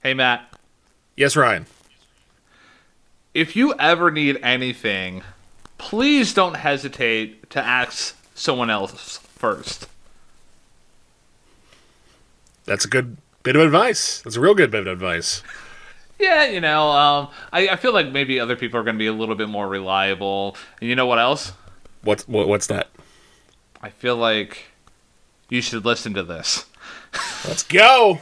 Hey, Matt, Yes, Ryan. if you ever need anything, please don't hesitate to ask someone else first. That's a good bit of advice. That's a real good bit of advice. Yeah, I feel like maybe other people are going to be a little bit more reliable. And you know what else? What's that? I feel like you should listen to this. Let's go.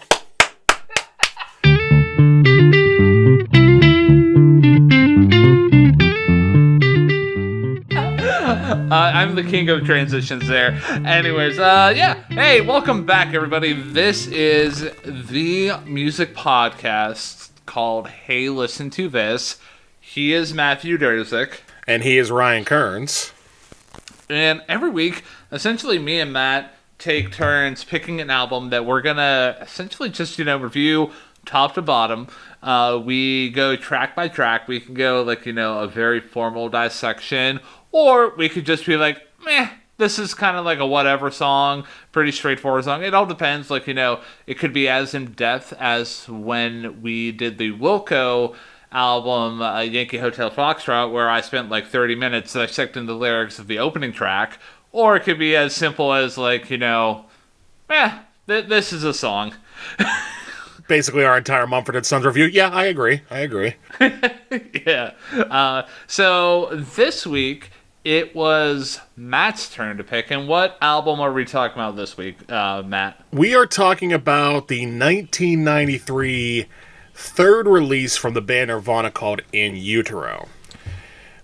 I'm the king of transitions there. Anyways, yeah. Hey, welcome back, everybody. This is the music podcast called Hey, Listen to This. He is Matthew Durzik. And he is Ryan Kearns. And every week, essentially, me and Matt take turns picking an album that we're gonna essentially just review top to bottom. We go track by track. We can go a very formal dissection, or we could just be like, meh. This is kind of like a whatever song, pretty straightforward song. It all depends. It could be as in depth as when we did the Wilco album, Yankee Hotel Foxtrot, where I spent like 30 minutes dissecting the lyrics of the opening track. Or it could be as simple as this is a song. Basically, our entire Mumford & Sons review. Yeah, I agree. Yeah. So this week, it was Matt's turn to pick. And what album are we talking about this week, Matt? We are talking about the 1993 third release from the band Nirvana called In Utero,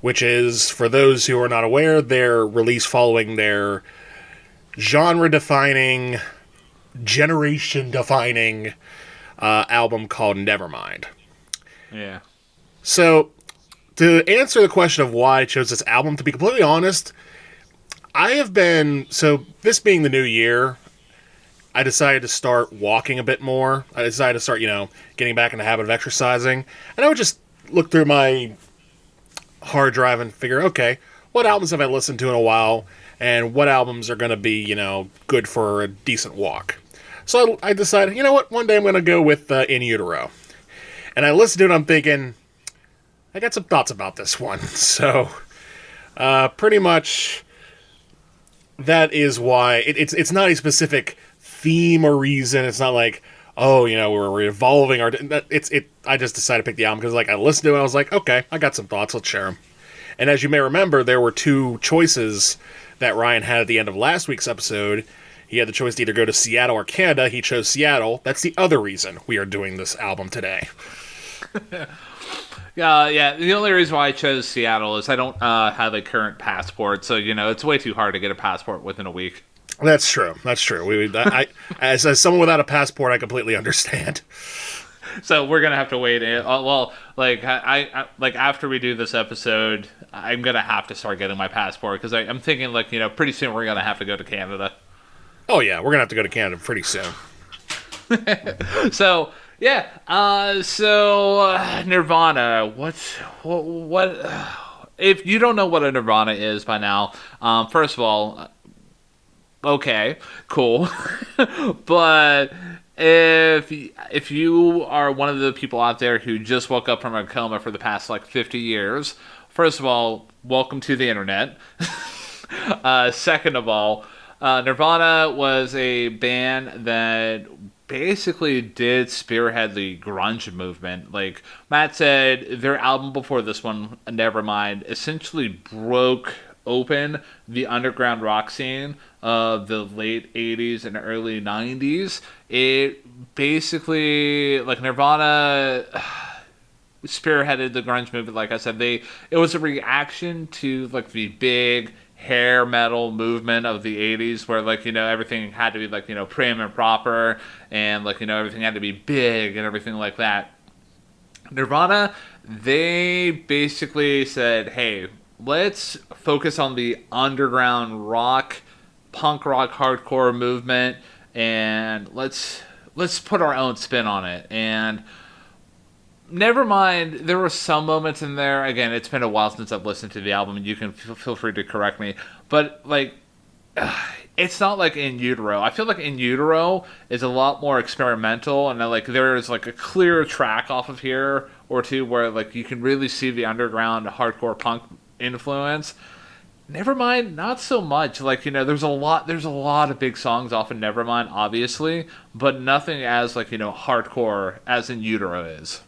which is, for those who are not aware, their release following their genre-defining, generation-defining album called Nevermind. Yeah. So, to answer the question of why I chose this album, to be completely honest, this being the new year, I decided to start walking a bit more. I decided to start, getting back in the habit of exercising. And I would just look through my hard drive and figure, okay, what albums have I listened to in a while, and what albums are going to be, good for a decent walk. So I decided, one day I'm going to go with In Utero. And I listened to it, and I'm thinking, I got some thoughts about this one. So, pretty much, that is why it's not a specific theme or reason. It's not like, we're evolving our. I just decided to pick the album because I listened to it and I was like, okay, I got some thoughts. Let's share them. And as you may remember, there were two choices that Ryan had at the end of last week's episode. He had the choice to either go to Seattle or Canada. He chose Seattle. That's the other reason we are doing this album today. Yeah. The only reason why I chose Seattle is I don't have a current passport, so it's way too hard to get a passport within a week. That's true. As someone without a passport, I completely understand. So we're gonna have to wait. I after we do this episode, I'm gonna have to start getting my passport because I'm thinking pretty soon we're gonna have to go to Canada. Oh yeah, we're gonna have to go to Canada pretty soon. So yeah, Nirvana. What? If you don't know what a Nirvana is by now, first of all, okay, cool, but if you are one of the people out there who just woke up from a coma for the past 50 years, first of all, welcome to the internet. Second of all, Nirvana was a band that basically did spearhead the grunge movement. Like Matt said, their album before this one, Nevermind, essentially broke open the underground rock scene of the late 80s and early 90s. It basically, Nirvana spearheaded the grunge movement. Like I said, it was a reaction to the big hair metal movement of the 80s where everything had to be prim and proper, and everything had to be big and everything like that. Nirvana, they basically said, hey, let's focus on the underground rock, punk rock, hardcore movement, and let's put our own spin on it. And Nevermind, there were some moments in there. Again, it's been a while since I've listened to the album, and you can feel free to correct me. But it's not like In Utero. I feel like In Utero is a lot more experimental, and like there's like a clear track off of here or two where like you can really see the underground hardcore punk influence. Nevermind, not so much. Like there's a lot of big songs off of Nevermind, obviously, but nothing as like hardcore as In Utero is.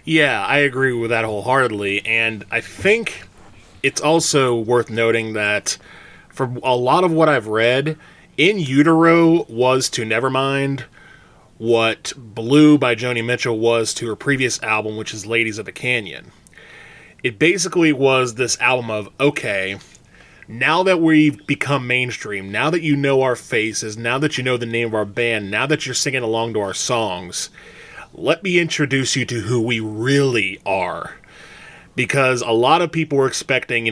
Yeah, I agree with that wholeheartedly, and I think it's also worth noting that for a lot of what I've read, In Utero was to Nevermind what Blue by Joni Mitchell was to her previous album, which is Ladies of the Canyon. It basically was this album of, okay, now that we've become mainstream, now that you know our faces, now that you know the name of our band, now that you're singing along to our songs, let me introduce you to who we really are. Because a lot of people were expecting,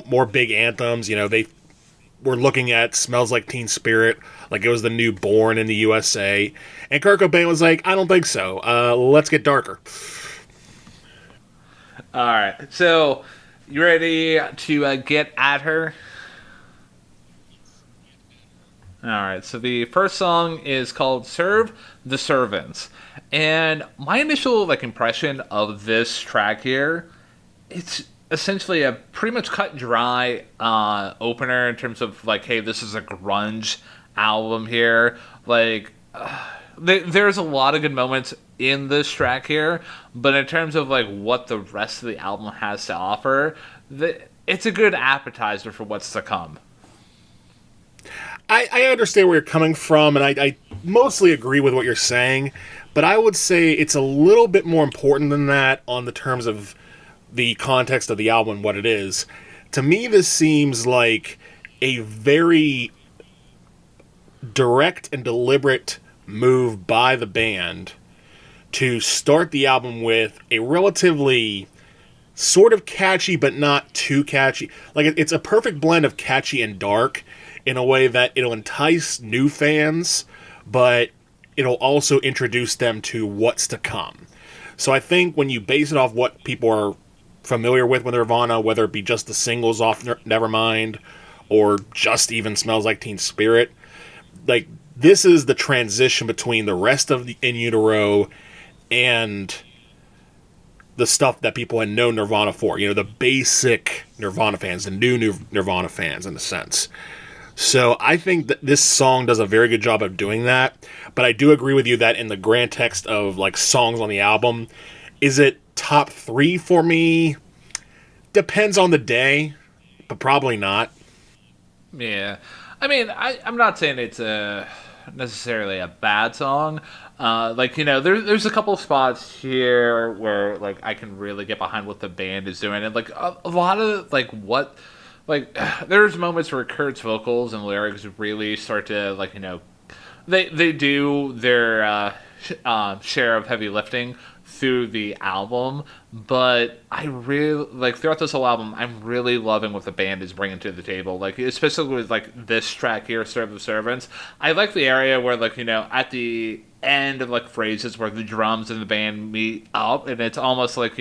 more big anthems. They were looking at Smells Like Teen Spirit, like it was the new Born in the USA. And Kurt Cobain was like, I don't think so. Let's get darker. All right, so you ready to get at her? All right, so the first song is called "Serve the Servants," and my initial like impression of this track here, it's essentially a pretty much cut and dry opener in terms of like, hey, this is a grunge album here. Like, there's a lot of good moments in this track here, but in terms of like what the rest of the album has to offer, it's a good appetizer for what's to come. I understand where you're coming from, and I mostly agree with what you're saying, but I would say it's a little bit more important than that on the terms of the context of the album and what it is. To me, this seems like a very direct and deliberate move by the band to start the album with a relatively sort of catchy but not too catchy. Like, it's a perfect blend of catchy and dark in a way that it'll entice new fans, but it'll also introduce them to what's to come. So I think when you base it off what people are familiar with Nirvana, whether it be just the singles off Nevermind or just even Smells Like Teen Spirit, like, this is the transition between the rest of the In Utero and the stuff that people had known Nirvana for. The basic Nirvana fans, the new Nirvana fans, in a sense. So I think that this song does a very good job of doing that. But I do agree with you that in the grand text of like songs on the album, is it top 3 for me? Depends on the day, but probably not. Yeah, I mean, I'm not saying it's necessarily a bad song. There's a couple of spots here where like I can really get behind what the band is doing, and like a lot of like what like there's moments where Kurt's vocals and lyrics really start to like they do their share of heavy lifting through the album, but I really like throughout this whole album I'm really loving what the band is bringing to the table, like especially with like this track here, Serve the Servants. I like the area where like at the end of like phrases where the drums and the band meet up, and it's almost like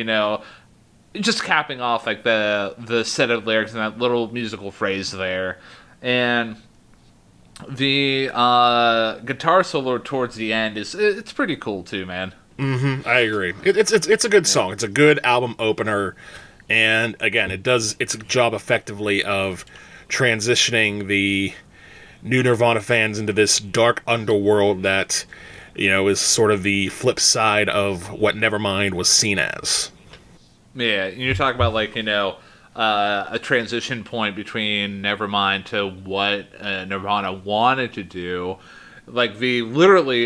just capping off like the set of lyrics and that little musical phrase there. And the guitar solo towards the end it's pretty cool too, man. I agree. It's a good song. It's a good album opener, and again, it does its job effectively of transitioning the new Nirvana fans into this dark underworld that is sort of the flip side of what Nevermind was seen as. Yeah, you're talking about like a transition point between Nevermind to what Nirvana wanted to do. Like the literal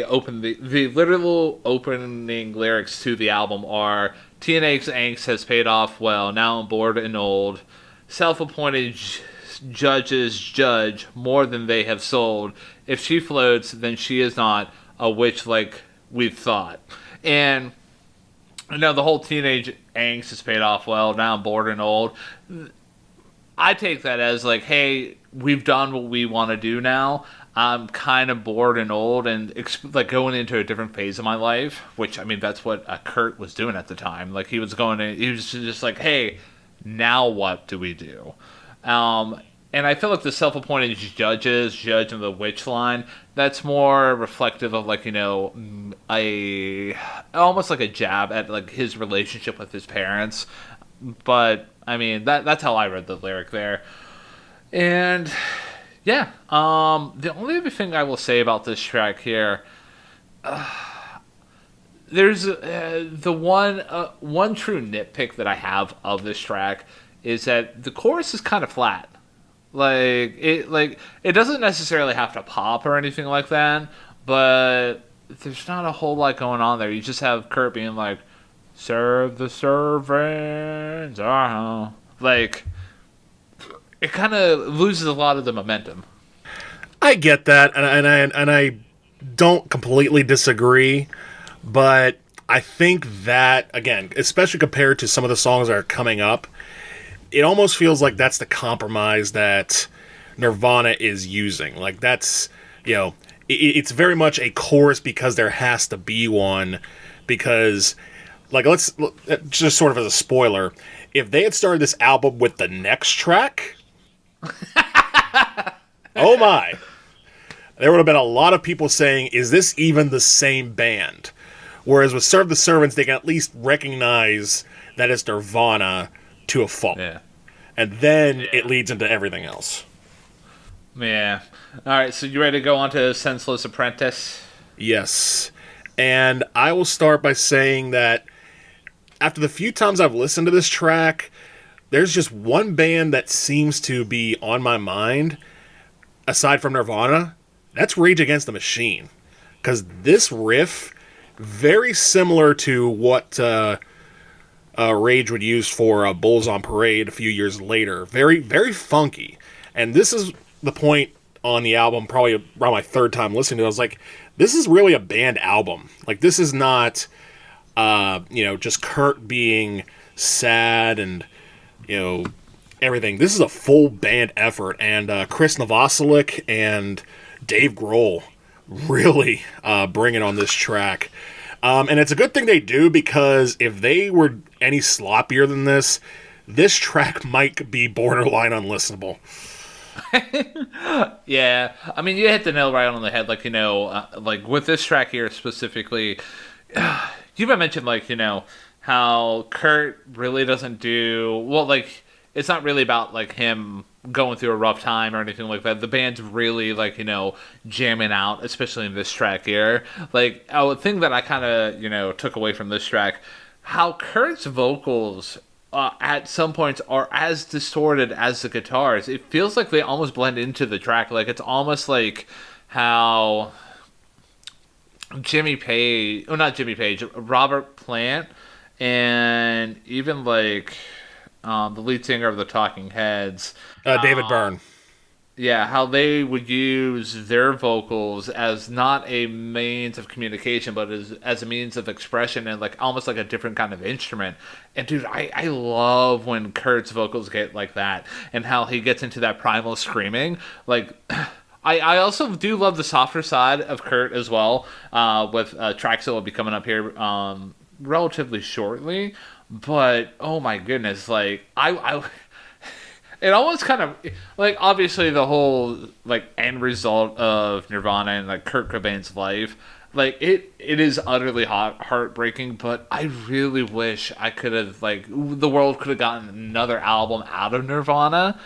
opening lyrics to the album are "TNA's angst has paid off well. Now I'm bored and old. Self-appointed judges judge more than they have sold. If she floats, then she is not a witch like we've thought." And the whole teenage angst has paid off well. Now I'm bored and old. I take that as like, hey, we've done what we want to do now. I'm kind of bored and old and like going into a different phase of my life, which I mean, that's what Kurt was doing at the time. Like he was just like, hey, now what do we do? and I feel like the self-appointed judges, judge in the witch line, that's more reflective of like a almost like a jab at like his relationship with his parents. But I mean that's how I read the lyric there. And yeah, the only other thing I will say about this track here, there's the one true nitpick that I have of this track is that the chorus is kind of flat. Like it doesn't necessarily have to pop or anything like that, but there's not a whole lot going on there. You just have Kurt being like, "Serve the servants," like it kind of loses a lot of the momentum. I get that, and I don't completely disagree, but I think that again, especially compared to some of the songs that are coming up, it almost feels like that's the compromise that Nirvana is using. Like that's, it's very much a chorus because there has to be one. Because, like, let's just sort of as a spoiler, if they had started this album with the next track, oh my, there would have been a lot of people saying, "Is this even the same band?" Whereas with Serve the Servants, they can at least recognize that it's Nirvana to a fault. Yeah. And then it leads into everything else. Yeah. All right, so you ready to go on to Senseless Apprentice? Yes. And I will start by saying that after the few times I've listened to this track, there's just one band that seems to be on my mind, aside from Nirvana. That's Rage Against the Machine. Because this riff, very similar to what Rage would use for Bulls on Parade a few years later. Very, very funky. And this is the point on the album, probably around my third time listening to it. I was like, this is really a band album. Like, this is not, just Kurt being sad and, everything. This is a full band effort. And Chris Novoselic and Dave Grohl really bring it on this track. And it's a good thing they do, because if they were any sloppier than this track might be borderline unlistenable. Yeah, I mean, you hit the nail right on the head. Like, like with this track here specifically, you've mentioned, like, how Kurt really doesn't do well. Like, it's not really about like him going through a rough time or anything like that. The band's really like, jamming out, especially in this track here. Like, a thing that I kind of, took away from this track, how Kurt's vocals at some points are as distorted as the guitars. It feels like they almost blend into the track. Like, it's almost like how Robert Plant, and even like the lead singer of the Talking Heads, David Byrne. Yeah, how they would use their vocals as not a means of communication, but as a means of expression, and like almost like a different kind of instrument. And dude, I love when Kurt's vocals get like that, and how he gets into that primal screaming. Like, I also do love the softer side of Kurt as well, with tracks that will be coming up here relatively shortly. But oh my goodness, like I it almost kind of like, obviously the whole like end result of Nirvana and like Kurt Cobain's life, like it is utterly heartbreaking. But I really wish I could have, like, the world could have gotten another album out of Nirvana,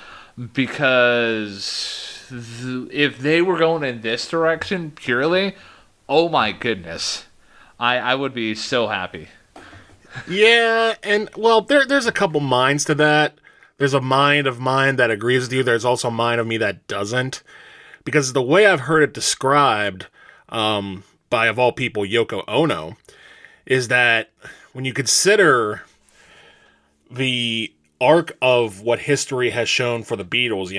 because if they were going in this direction purely, oh my goodness, I would be so happy. Yeah, and well, there's a couple minds to that. There's a mind of mine that agrees with you. There's also a mind of me that doesn't. Because the way I've heard it described by, of all people, Yoko Ono, is that when you consider the arc of what history has shown for the Beatles,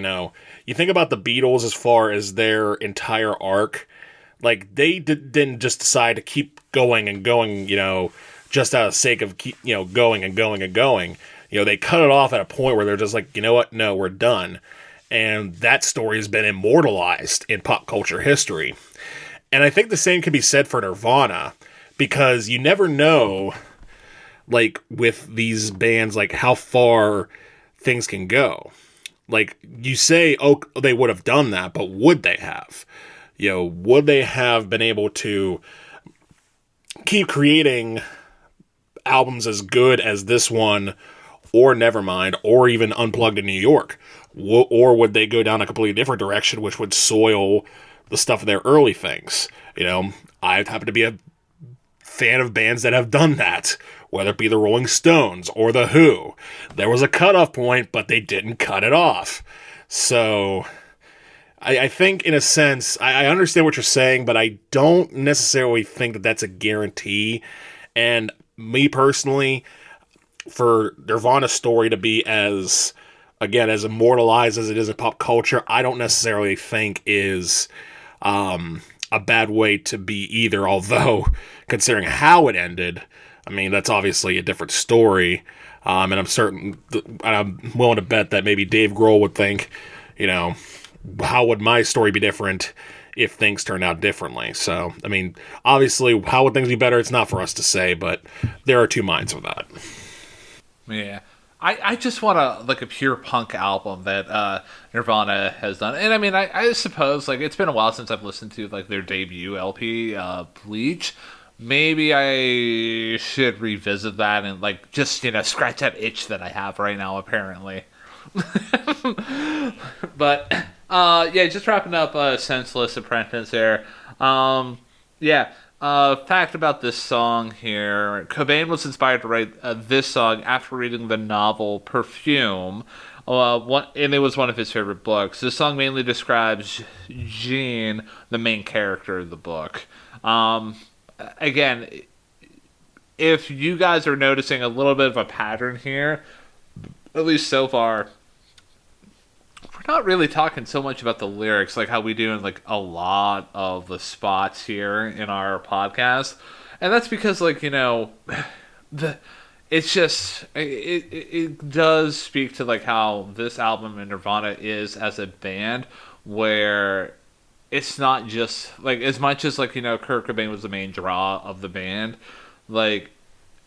you think about the Beatles as far as their entire arc. Like, they didn't just decide to keep going and going, just out of the sake of keep, going and going and going. They cut it off at a point where they're just like, you know what? No, we're done. And that story has been immortalized in pop culture history. And I think the same can be said for Nirvana, because you never know, like, with these bands, like, how far things can go. like you say, oh, they would have done that, but would they have? Would they have been able to keep creating albums as good as this one, or Nevermind, or even Unplugged in New York? Or would they go down a completely different direction, which would soil the stuff of their early things? I happen to be a fan of bands that have done that, whether it be the Rolling Stones or the Who. There was a cutoff point, but they didn't cut it off. So I think, in a sense, I understand what you're saying, but I don't necessarily think that that's a guarantee. And me personally, for Nirvana's story to be as immortalized as it is in pop culture, I don't necessarily think is a bad way to be either. Although, considering how it ended, I mean, that's obviously a different story. And I'm willing to bet that maybe Dave Grohl would think, how would my story be different if things turned out differently? So, I mean, obviously, how would things be better? It's not for us to say, but there are two minds of that. Yeah. I just want a pure punk album that Nirvana has done. And I mean, I suppose, it's been a while since I've listened to, their debut LP, Bleach. Maybe I should revisit that and, just, scratch that itch that I have right now, apparently. But, just wrapping up Senseless Apprentice there. Fact about this song here. Cobain was inspired to write this song after reading the novel Perfume, and it was one of his favorite books. This song mainly describes Jean, the main character of the book. Again, if you guys are noticing a little bit of a pattern here, at least so far, we're not really talking so much about the lyrics like how we do in a lot of the spots here in our podcast. And that's because it's just it does speak to how this album in Nirvana is as a band, where it's not just as much as Kurt Cobain was the main draw of the band.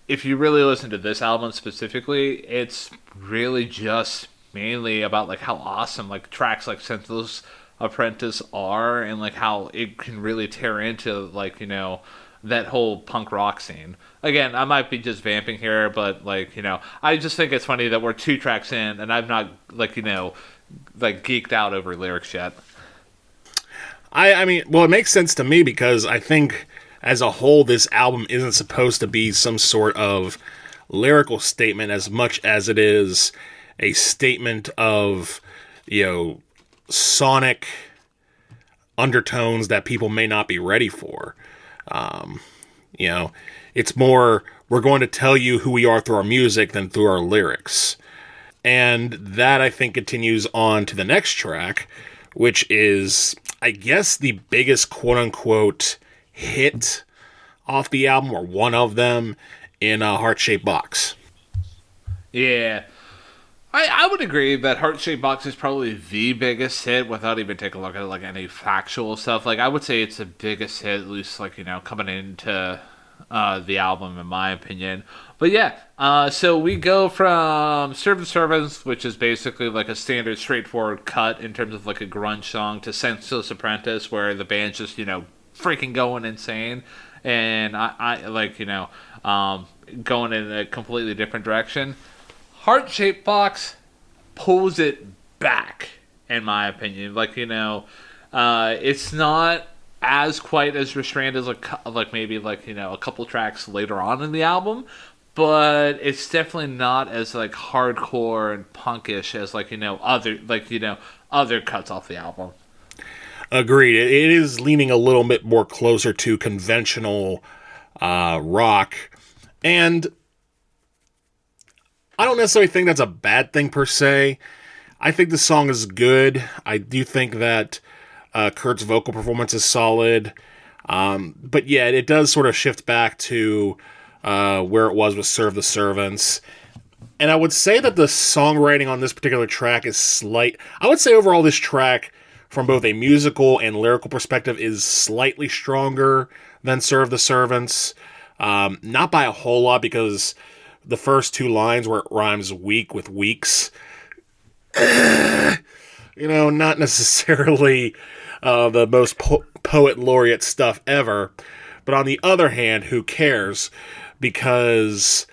If you really listen to this album specifically, it's really just mainly about how awesome tracks like Senseless Apprentice are, and how it can really tear into that whole punk rock scene. Again, I might be just vamping here, but I just think it's funny that we're 2 tracks in and I've not geeked out over lyrics yet. I mean, well, it makes sense to me because I think as a whole this album isn't supposed to be some sort of lyrical statement as much as it is a statement of, sonic undertones that people may not be ready for. It's more, we're going to tell you who we are through our music than through our lyrics. And that, I think, continues on to the next track, which is, I guess, the biggest quote-unquote hit off the album, or one of them, in Heart-Shaped Box. Yeah. I would agree that Heart-Shaped Box is probably the biggest hit without even taking a look at any factual stuff. I would say it's the biggest hit, at least coming into the album, in my opinion. But yeah, so we go from Serve the Servants, which is basically a standard straightforward cut in terms of a grunge song, to Senseless Apprentice, where the band's just freaking going insane, and I going in a completely different direction. Heart-Shaped Box pulls it back, in my opinion. It's not as quite as restrained as maybe a couple tracks later on in the album, but it's definitely not as hardcore and punkish as other cuts off the album. Agreed. It is leaning a little bit more closer to conventional rock, and I don't necessarily think that's a bad thing per se. I think the song is good. I do think that Kurt's vocal performance is solid. But yeah, it does sort of shift back to where it was with Serve the Servants. And I would say that the songwriting on this particular track is slight. I would say overall this track, from both a musical and lyrical perspective, is slightly stronger than Serve the Servants. Not by a whole lot, because the first 2 lines where it rhymes week with weeks not necessarily the most poet laureate stuff ever. But on the other hand, who cares? Because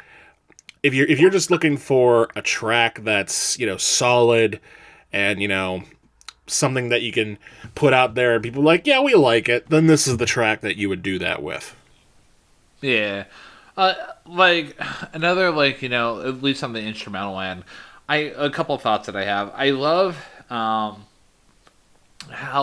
if you're just looking for a track that's solid and something that you can put out there and people are like, yeah, we like it, then this is the track that you would do that with. Yeah. Like another at least on the instrumental end, a couple of thoughts that I have. I love how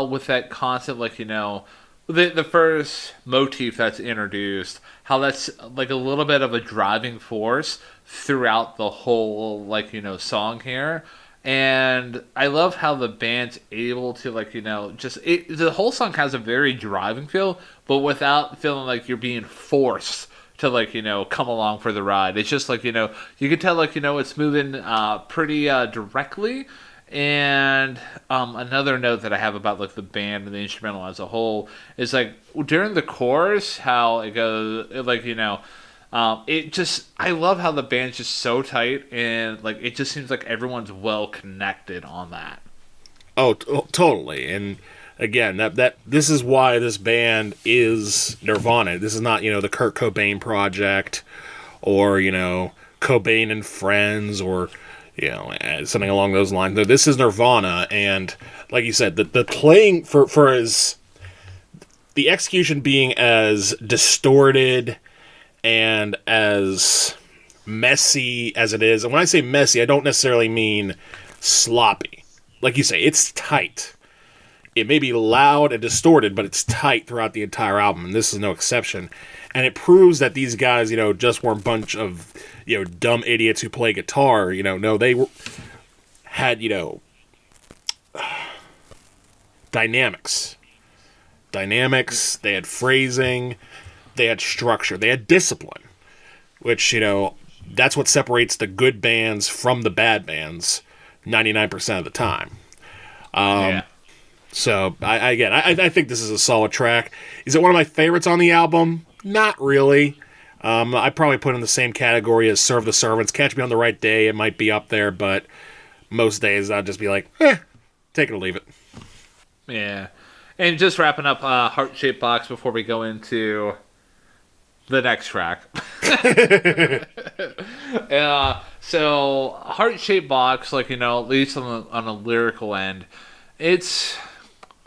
with that concept, the first motif that's introduced, how that's like a little bit of a driving force throughout the whole song here. And I love how the band's able to the whole song has a very driving feel, but without feeling like you're being forced to come along for the ride. It's just you can tell it's moving pretty directly. And another note that I have about the band and the instrumental as a whole is during the chorus how it goes it just I love how the band's just so tight, and it just seems like everyone's well connected on that. Oh, totally. And again, that this is why this band is Nirvana. This is not the Kurt Cobain project, or Cobain and Friends, or something along those lines. No, this is Nirvana, and like you said, the playing for as the execution being as distorted and as messy as it is. And when I say messy, I don't necessarily mean sloppy. Like you say, it's tight. It may be loud and distorted, but it's tight throughout the entire album, and this is no exception. And it proves that these guys, just weren't a bunch of, dumb idiots who play guitar. No, they had, dynamics. They had phrasing. They had structure. They had discipline. Which, that's what separates the good bands from the bad bands 99% of the time. Yeah. So, I think this is a solid track. Is it one of my favorites on the album? Not really. I probably put it in the same category as Serve the Servants. Catch Me on the Right Day, it might be up there, but most days I'd just be like, take it or leave it. Yeah. And just wrapping up Heart-Shaped Box before we go into the next track. So, Heart-Shaped Box, at least on a lyrical end, it's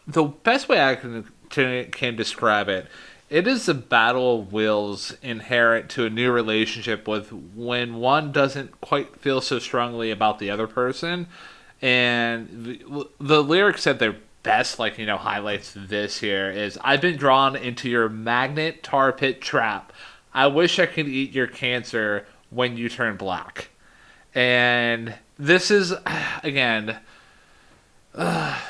the best way I can describe it. It is the battle of wills inherent to a new relationship with when one doesn't quite feel so strongly about the other person. And the lyrics at their best, highlights this here is, I've been drawn into your magnet tar pit trap. I wish I could eat your cancer when you turn black. And this is, again,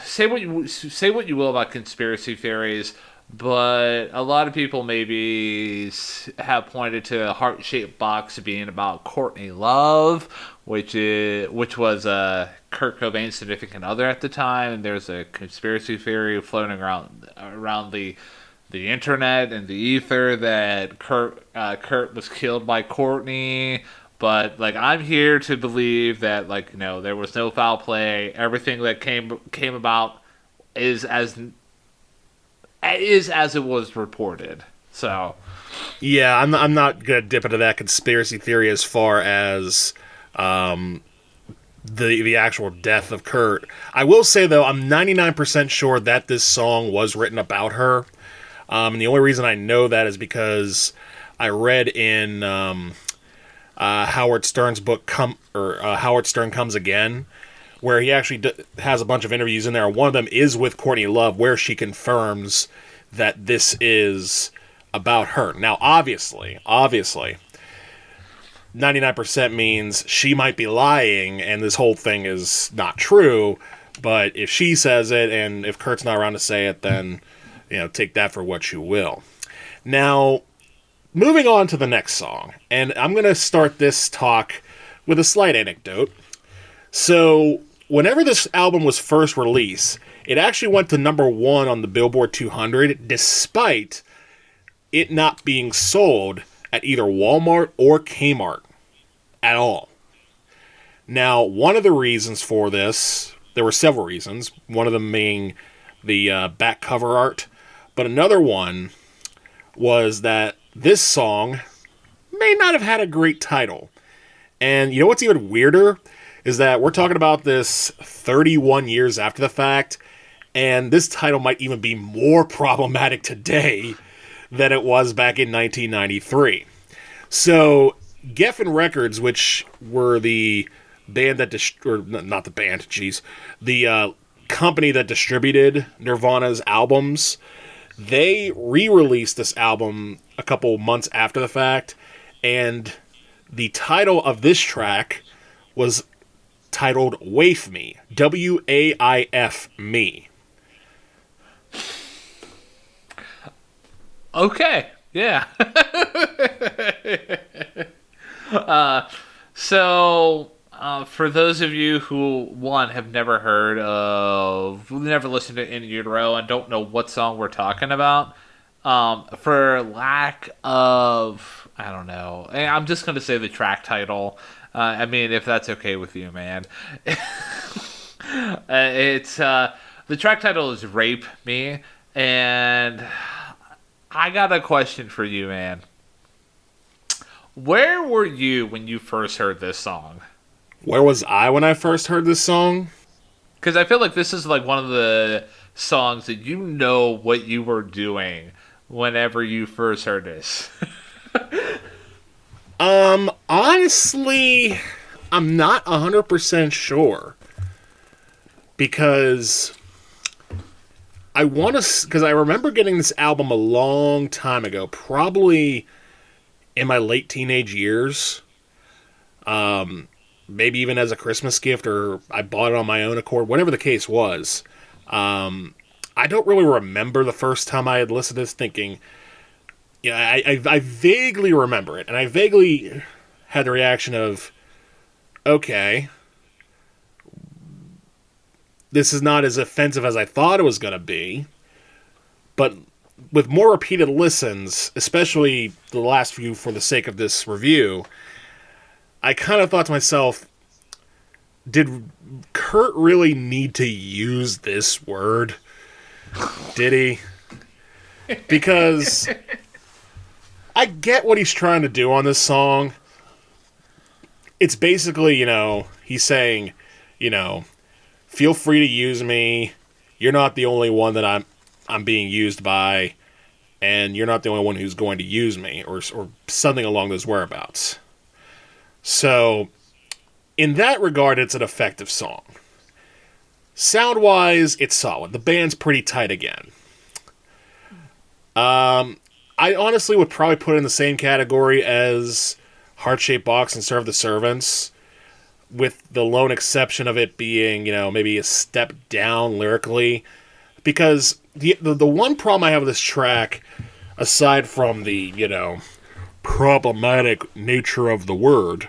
say what you will about conspiracy theories, but a lot of people maybe have pointed to a Heart-Shaped Box being about Courtney Love, which was Kurt Cobain's significant other at the time. And there's a conspiracy theory floating around the internet and the ether that Kurt was killed by Courtney. But I'm here to believe that there was no foul play. Everything that came about is as it was reported. So, yeah, I'm not gonna dip into that conspiracy theory as far as the actual death of Kurt. I will say though, I'm 99% sure that this song was written about her. And the only reason I know that is because I read in Howard Stern's book, Howard Stern Comes Again, where he actually has a bunch of interviews in there. One of them is with Courtney Love, where she confirms that this is about her. Now, obviously, 99% means she might be lying, and this whole thing is not true. But if she says it, and if Kurt's not around to say it, then take that for what you will. Now, moving on to the next song, and I'm going to start this talk with a slight anecdote. So, whenever this album was first released, it actually went to number 1 on the Billboard 200, despite it not being sold at either Walmart or Kmart at all. Now, one of the reasons for this, there were several reasons, one of them being the back cover art, but another one was that this song may not have had a great title. And you know what's even weirder is that we're talking about this 31 years after the fact, and this title might even be more problematic today than it was back in 1993. So, Geffen Records, which were the band that, or not the band, jeez, the company that distributed Nirvana's albums, they re-released this album a couple months after the fact, and the title of this track was titled Waif Me, W-A-I-F Me. Okay, yeah. So, for those of you who, one, have never never listened to In Utero and don't know what song we're talking about, for lack of, I don't know, I'm just going to say the track title. I mean, if that's okay with you, man. The track title is Rape Me, and I got a question for you, man. Where were you when you first heard this song? Where was I when I first heard this song? Because I feel like this is like one of the songs that you know what you were doing whenever you first heard this. Honestly, I'm not 100% sure. Because because I remember getting this album a long time ago, probably in my late teenage years. Maybe even as a Christmas gift, or I bought it on my own accord, whatever the case was. I don't really remember the first time I had listened to this thinking, I vaguely remember it, and I vaguely had the reaction of, okay, this is not as offensive as I thought it was going to be, but with more repeated listens, especially the last few for the sake of this review, I kind of thought to myself, did Kurt really need to use this word? Did he? Because I get what he's trying to do on this song. It's basically, he's saying, feel free to use me. You're not the only one that I'm being used by, and you're not the only one who's going to use me, or something along those whereabouts. So, in that regard, it's an effective song. Sound-wise, it's solid. The band's pretty tight again. I honestly would probably put it in the same category as Heart-Shaped Box and Serve the Servants, with the lone exception of it being, maybe a step down lyrically. Because the one problem I have with this track, aside from the, problematic nature of the word,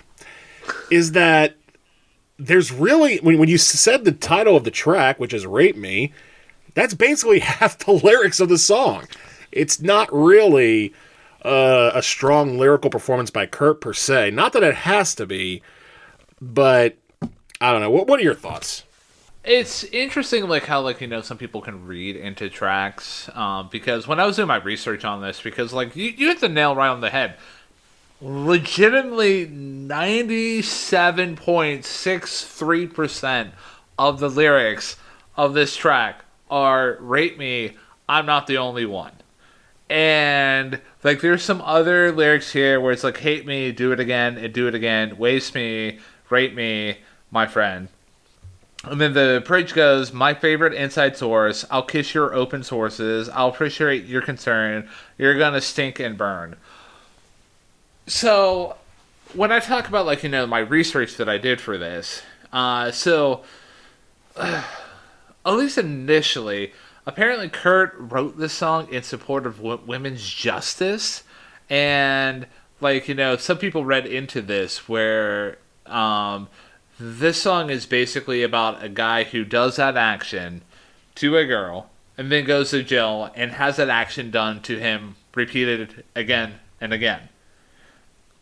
is that there's really, when you said the title of the track, which is Rape Me, that's basically half the lyrics of the song. It's not really a strong lyrical performance by Kurt per se. Not that it has to be, but I don't know. What are your thoughts? It's interesting, how some people can read into tracks. Because when I was doing my research on this, because you hit the nail right on the head. Legitimately, 97.63% of the lyrics of this track are "Rape Me, I'm not the only one." And there's some other lyrics here where it's "Hate me, do it again, and do it again. Waste me, rape me, my friend." And then the bridge goes, "My favorite inside source. I'll kiss your open sources. I'll appreciate your concern. You're gonna stink and burn." So, when I talk about my research that I did for this, at least initially, apparently Kurt wrote this song in support of women's justice, and some people read into this where this song is basically about a guy who does that action to a girl and then goes to jail and has that action done to him repeated again and again.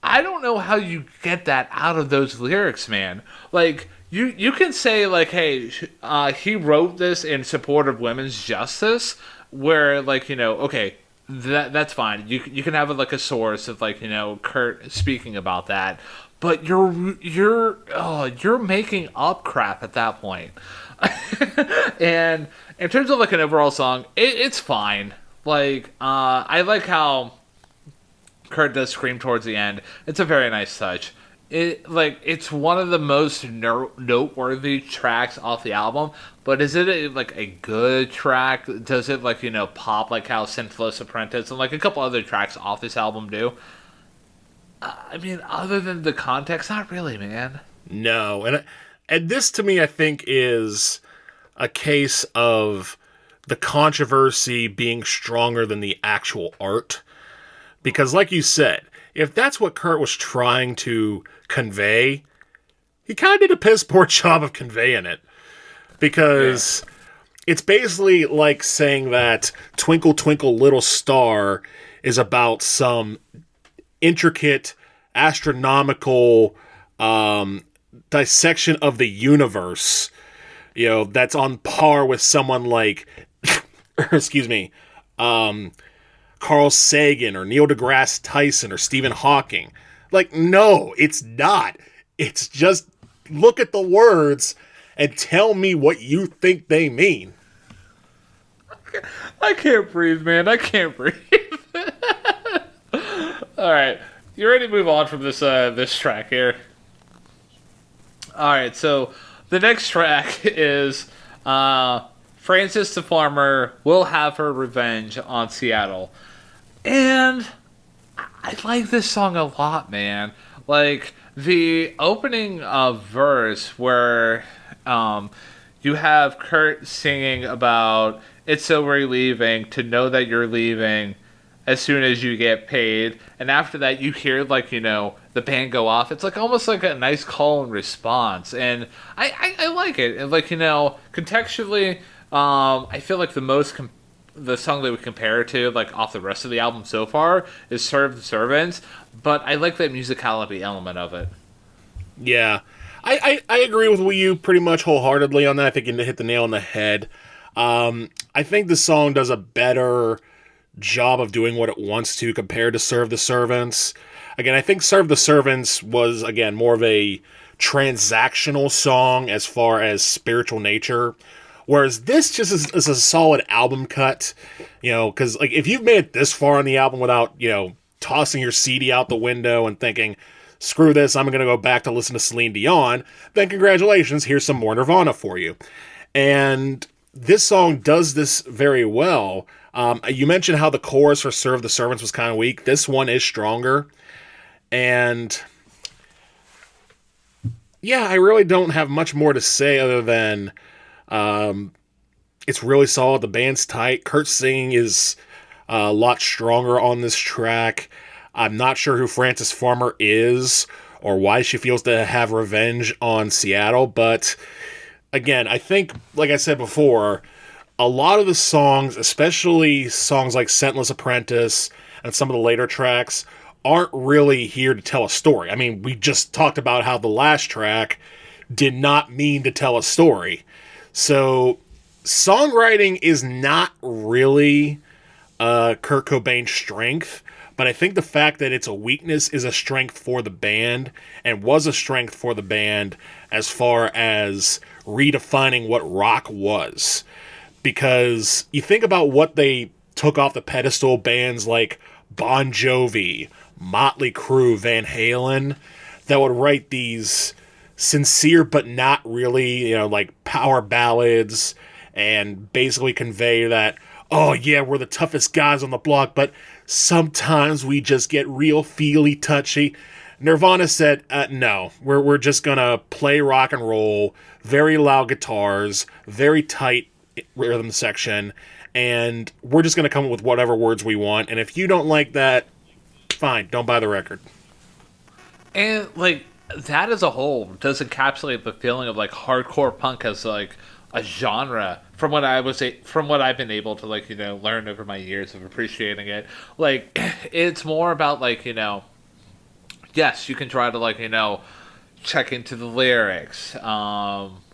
I don't know how you get that out of those lyrics, man. Like you can say like, hey, he wrote this in support of women's justice, where like okay, that's fine. You can have like a source of like Kurt speaking about that, but you're making up crap at that point. And in terms of like an overall song, it's fine. Like I like how Kurt does scream towards the end. It's a very nice touch. It's one of the most noteworthy tracks off the album. But is it like a good track? Does it like pop like how Synthless Apprentice and like a couple other tracks off this album do? I mean, other than the context, not really, man. No, and this to me, I think, is a case of the controversy being stronger than the actual art. Because, like you said, if that's what Kurt was trying to convey, he kind of did a piss poor job of conveying it. Because it's basically like saying that Twinkle Twinkle Little Star is about some intricate, astronomical dissection of the universe, that's on par with someone like, excuse me, Carl Sagan or Neil deGrasse Tyson or Stephen Hawking. Like, no, it's not. It's just look at the words and tell me what you think they mean. I can't breathe, man. I can't breathe. All right, you ready to move on from this track here? All right, so the next track is Frances the Farmer Will Have Her Revenge on Seattle. And I like this song a lot, man. Like, the opening verse where you have Kurt singing about it's so relieving to know that you're leaving as soon as you get paid. And after that, you hear, like, the band go off. It's like almost like a nice call and response. And I like it. And, like, contextually, I feel like the song that we compare it to, like, off the rest of the album so far, is Serve the Servants. But I like that musicality element of it. Yeah. I agree with you pretty much wholeheartedly on that. I think you hit the nail on the head. I think the song does a better job of doing what it wants to compared to Serve the Servants. Again, I think Serve the Servants was, again, more of a transactional song as far as spiritual nature. Whereas this just is a solid album cut, because like if you've made it this far on the album without, tossing your CD out the window and thinking, screw this, I'm going to go back to listen to Celine Dion, then congratulations, here's some more Nirvana for you. And this song does this very well. You mentioned how the chorus for Serve the Servants was kind of weak. This one is stronger. And yeah, I really don't have much more to say other than it's really solid. The band's tight. Kurt's singing is a lot stronger on this track. I'm not sure who Frances Farmer is or why she feels to have revenge on Seattle, but again, I think, like I said before, a lot of the songs, especially songs like Scentless Apprentice and some of the later tracks, aren't really here to tell a story. I mean, we just talked about how the last track did not mean to tell a story. So, songwriting is not really Kurt Cobain's strength, but I think the fact that it's a weakness is a strength for the band, and was a strength for the band as far as redefining what rock was. Because you think about what they took off the pedestal, bands like Bon Jovi, Motley Crue, Van Halen, that would write these sincere but not really, like power ballads and basically convey that, oh yeah, we're the toughest guys on the block, but sometimes we just get real feely touchy. Nirvana said, no, we're just gonna play rock and roll, very loud guitars, very tight rhythm section, and we're just gonna come up with whatever words we want, and if you don't like that, fine, don't buy the record. And like that as a whole does encapsulate the feeling of like hardcore punk as like a genre from what I've been able to like learn over my years of appreciating it. Like it's more about like yes, you can try to like check into the lyrics,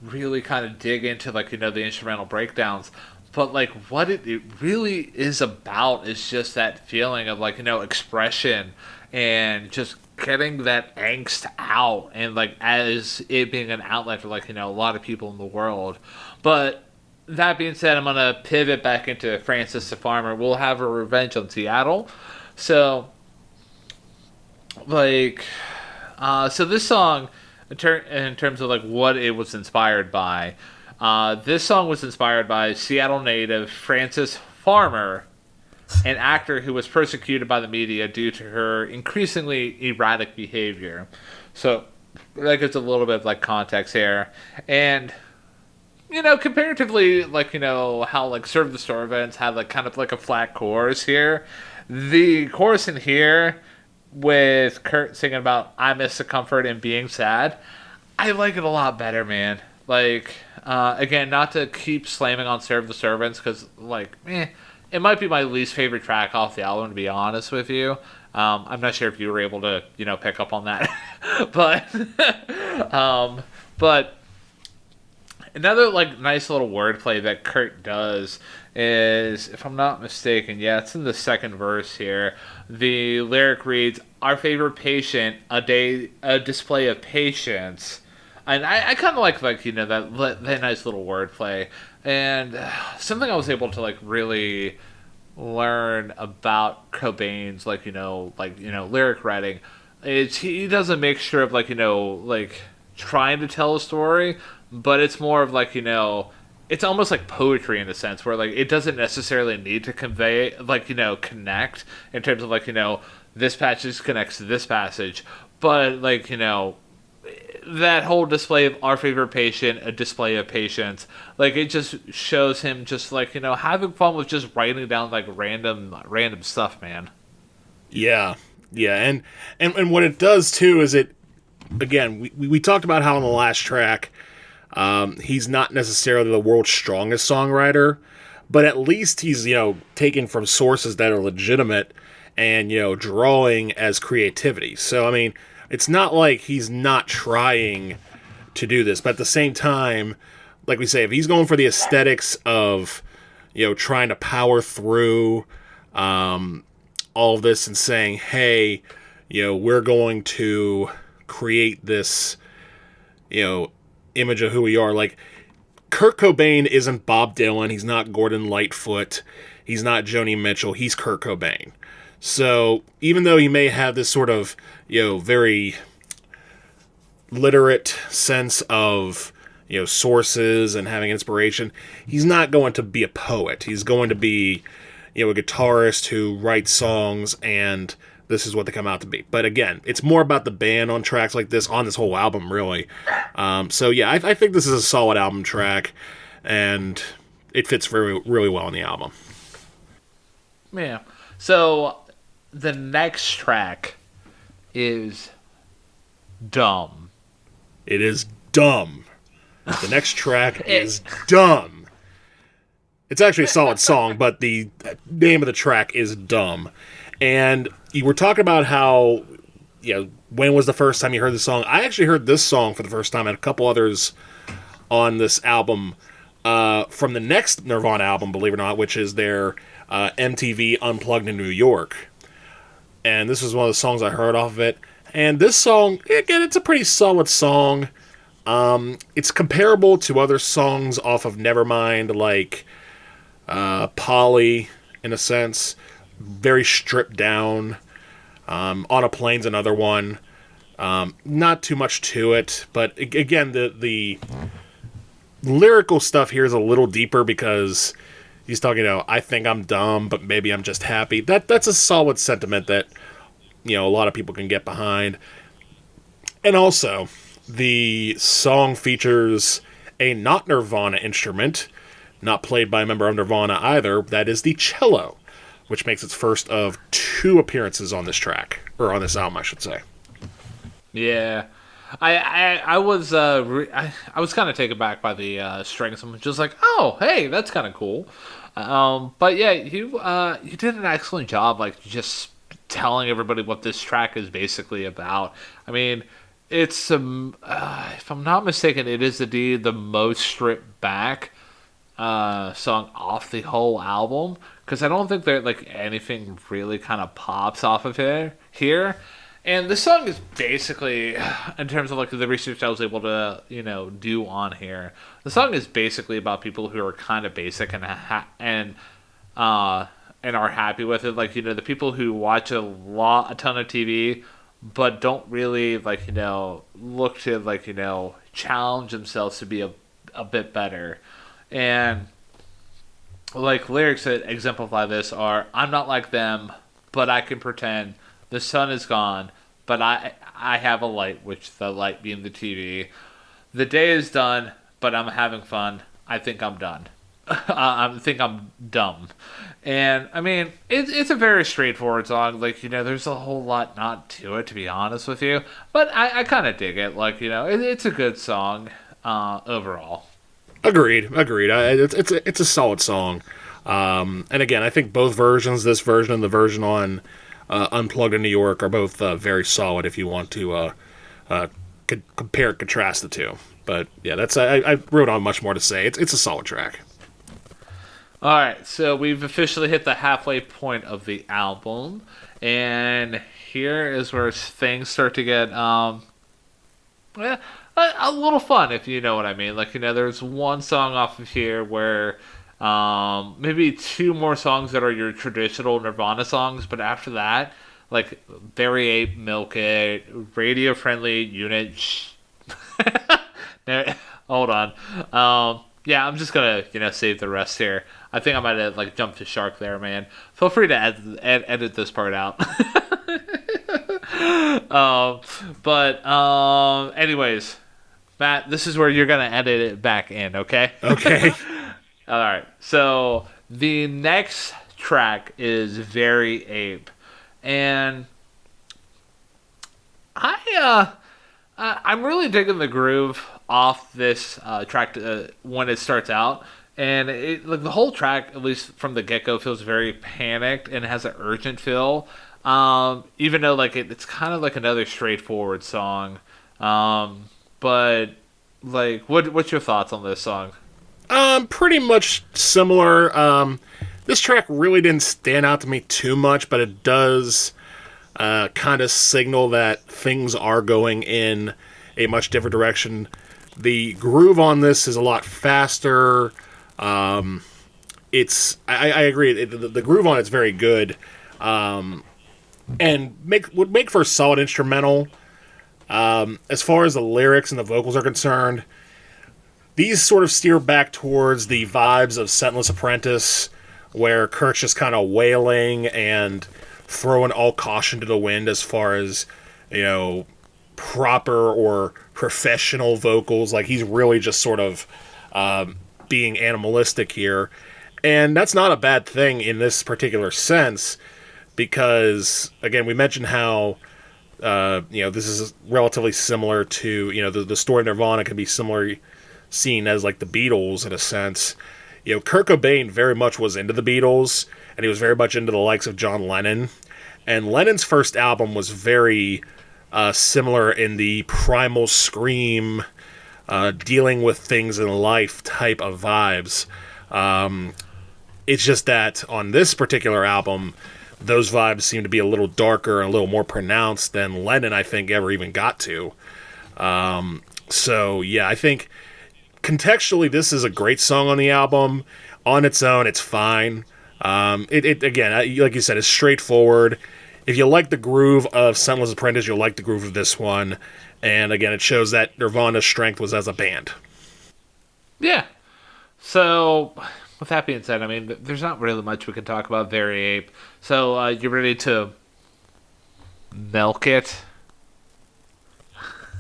really kind of dig into like the instrumental breakdowns. But like what it really is about is just that feeling of like expression and just getting that angst out and like as it being an outlet for like a lot of people in the world. But that being said, I'm gonna pivot back into Francis the Farmer. We'll have a revenge on Seattle. So like so this song, in terms of like what it was inspired by, this song was inspired by Seattle native Frances Farmer, an actor who was persecuted by the media due to her increasingly erratic behavior. So that gives a little bit of like context here, and comparatively, like how like Serve the Store events had like kind of like a flat chorus here. The chorus in here with Kurt singing about "I miss the comfort and being sad," I like it a lot better, man. Like, again, not to keep slamming on Serve the Servants, because, like, it might be my least favorite track off the album, to be honest with you. I'm not sure if you were able to, pick up on that. But another, like, nice little wordplay that Kurt does is, if I'm not mistaken, yeah, it's in the second verse here. The lyric reads, "Our favorite patient, a display of patience." And I kind of like that nice little wordplay, and something I was able to like really learn about Cobain's lyric writing is he does a mixture of like trying to tell a story, but it's more of it's almost like poetry in a sense where like it doesn't necessarily need to convey connect in terms of this passage connects to this passage, but that whole display of our favorite patient, a display of patience, like it just shows him just having fun with just writing down like random stuff, man. Yeah, yeah, and what it does too is it, again, we talked about how on the last track, he's not necessarily the world's strongest songwriter, but at least he's taken from sources that are legitimate and drawing as creativity. So I mean, it's not like he's not trying to do this, but at the same time, like we say, if he's going for the aesthetics of, trying to power through all of this and saying, hey, we're going to create this, image of who we are. Like, Kurt Cobain isn't Bob Dylan. He's not Gordon Lightfoot. He's not Joni Mitchell. He's Kurt Cobain. So even though he may have this sort of, very literate sense of, sources and having inspiration, he's not going to be a poet. He's going to be, a guitarist who writes songs, and this is what they come out to be. But again, it's more about the band on tracks like this, on this whole album, really. So yeah, I think this is a solid album track, and it fits very, really well on the album. Yeah. So the next track is dumb. It is dumb. The next track is dumb. It's actually a solid song, but the name of the track is dumb. And you were talking about how, when was the first time you heard the song? I actually heard this song for the first time and a couple others on this album from the next Nirvana album, believe it or not, which is their MTV Unplugged in New York. And this was one of the songs I heard off of it. And this song, again, it's a pretty solid song. It's comparable to other songs off of Nevermind, like Polly, in a sense. Very stripped down. On a Plane's another one. Not too much to it. But again, the lyrical stuff here is a little deeper because he's talking, I think I'm dumb, but maybe I'm just happy. That's a solid sentiment that, a lot of people can get behind. And also, the song features a not Nirvana instrument, not played by a member of Nirvana either. That is the cello, which makes its first of 2 appearances on this track, or on this album, I should say. Yeah. I was kind of taken back by the strings. I'm just like, oh, hey, that's kind of cool. But yeah, you did an excellent job, like just telling everybody what this track is basically about. I mean, it's if I'm not mistaken, it is indeed the most stripped back song off the whole album, because I don't think that like anything really kind of pops off of here. And the song is basically, in terms of like the research I was able to do on here, the song is basically about people who are kind of basic and are happy with it. Like, the people who watch a ton of TV, but don't really like look to like challenge themselves to be a bit better. And like lyrics that exemplify this are, "I'm not like them, but I can pretend. The sun is gone, but I have a light, which the light being the TV. The day is done, but I'm having fun. I think I'm done. I think I'm dumb." And I mean, it's a very straightforward song. Like, there's a whole lot not to it, to be honest with you. But I kind of dig it. Like, it's a good song overall. Agreed. It's a solid song. And again, I think both versions, this version and the version on Unplugged in New York, are both very solid if you want to compare and contrast the two. But yeah, I wrote on much more to say. It's a solid track. All right, so we've officially hit the halfway point of the album, and here is where things start to get a little fun, if you know what I mean. Like, there's one song off of here where maybe two more songs that are your traditional Nirvana songs, but after that, like Very Ape, Milk It, Radio Friendly Unit. Hold on. Yeah, I'm just gonna save the rest here. I think I might have like jumped the shark there, man. Feel free to edit this part out. Anyways, Matt, this is where you're gonna edit it back in, okay? Okay. All right. So the next track is Very Ape, and I'm really digging the groove off this track when it starts out, and like the whole track, at least from the get-go, feels very panicked and has an urgent feel. Even though like it's kind of like another straightforward song, but like what's your thoughts on this song? Pretty much similar. This track really didn't stand out to me too much, but it does kind of signal that things are going in a much different direction. The groove on this is a lot faster. I agree. The groove on it's very good, and would make for a solid instrumental. As far as the lyrics and the vocals are concerned, these sort of steer back towards the vibes of Scentless Apprentice, where Kurt's just kind of wailing and throwing all caution to the wind as far as, proper or professional vocals. Like, he's really just sort of being animalistic here. And that's not a bad thing in this particular sense, because, again, we mentioned how, this is relatively similar to, the story of Nirvana can be similar seen as like the Beatles in a sense. Kurt Cobain very much was into the Beatles, and he was very much into the likes of John Lennon. And Lennon's first album was very similar in the primal scream, dealing with things in life type of vibes. It's just that on this particular album, those vibes seem to be a little darker and a little more pronounced than Lennon, I think, ever even got to. So, yeah, I think contextually, this is a great song on the album. On its own, it's fine. It again, like you said, it's straightforward. If you like the groove of Scentless Apprentice, you'll like the groove of this one. And again, it shows that Nirvana's strength was as a band. Yeah. So, with that being said, I mean, there's not really much we can talk about Very Ape. So, you ready to milk it?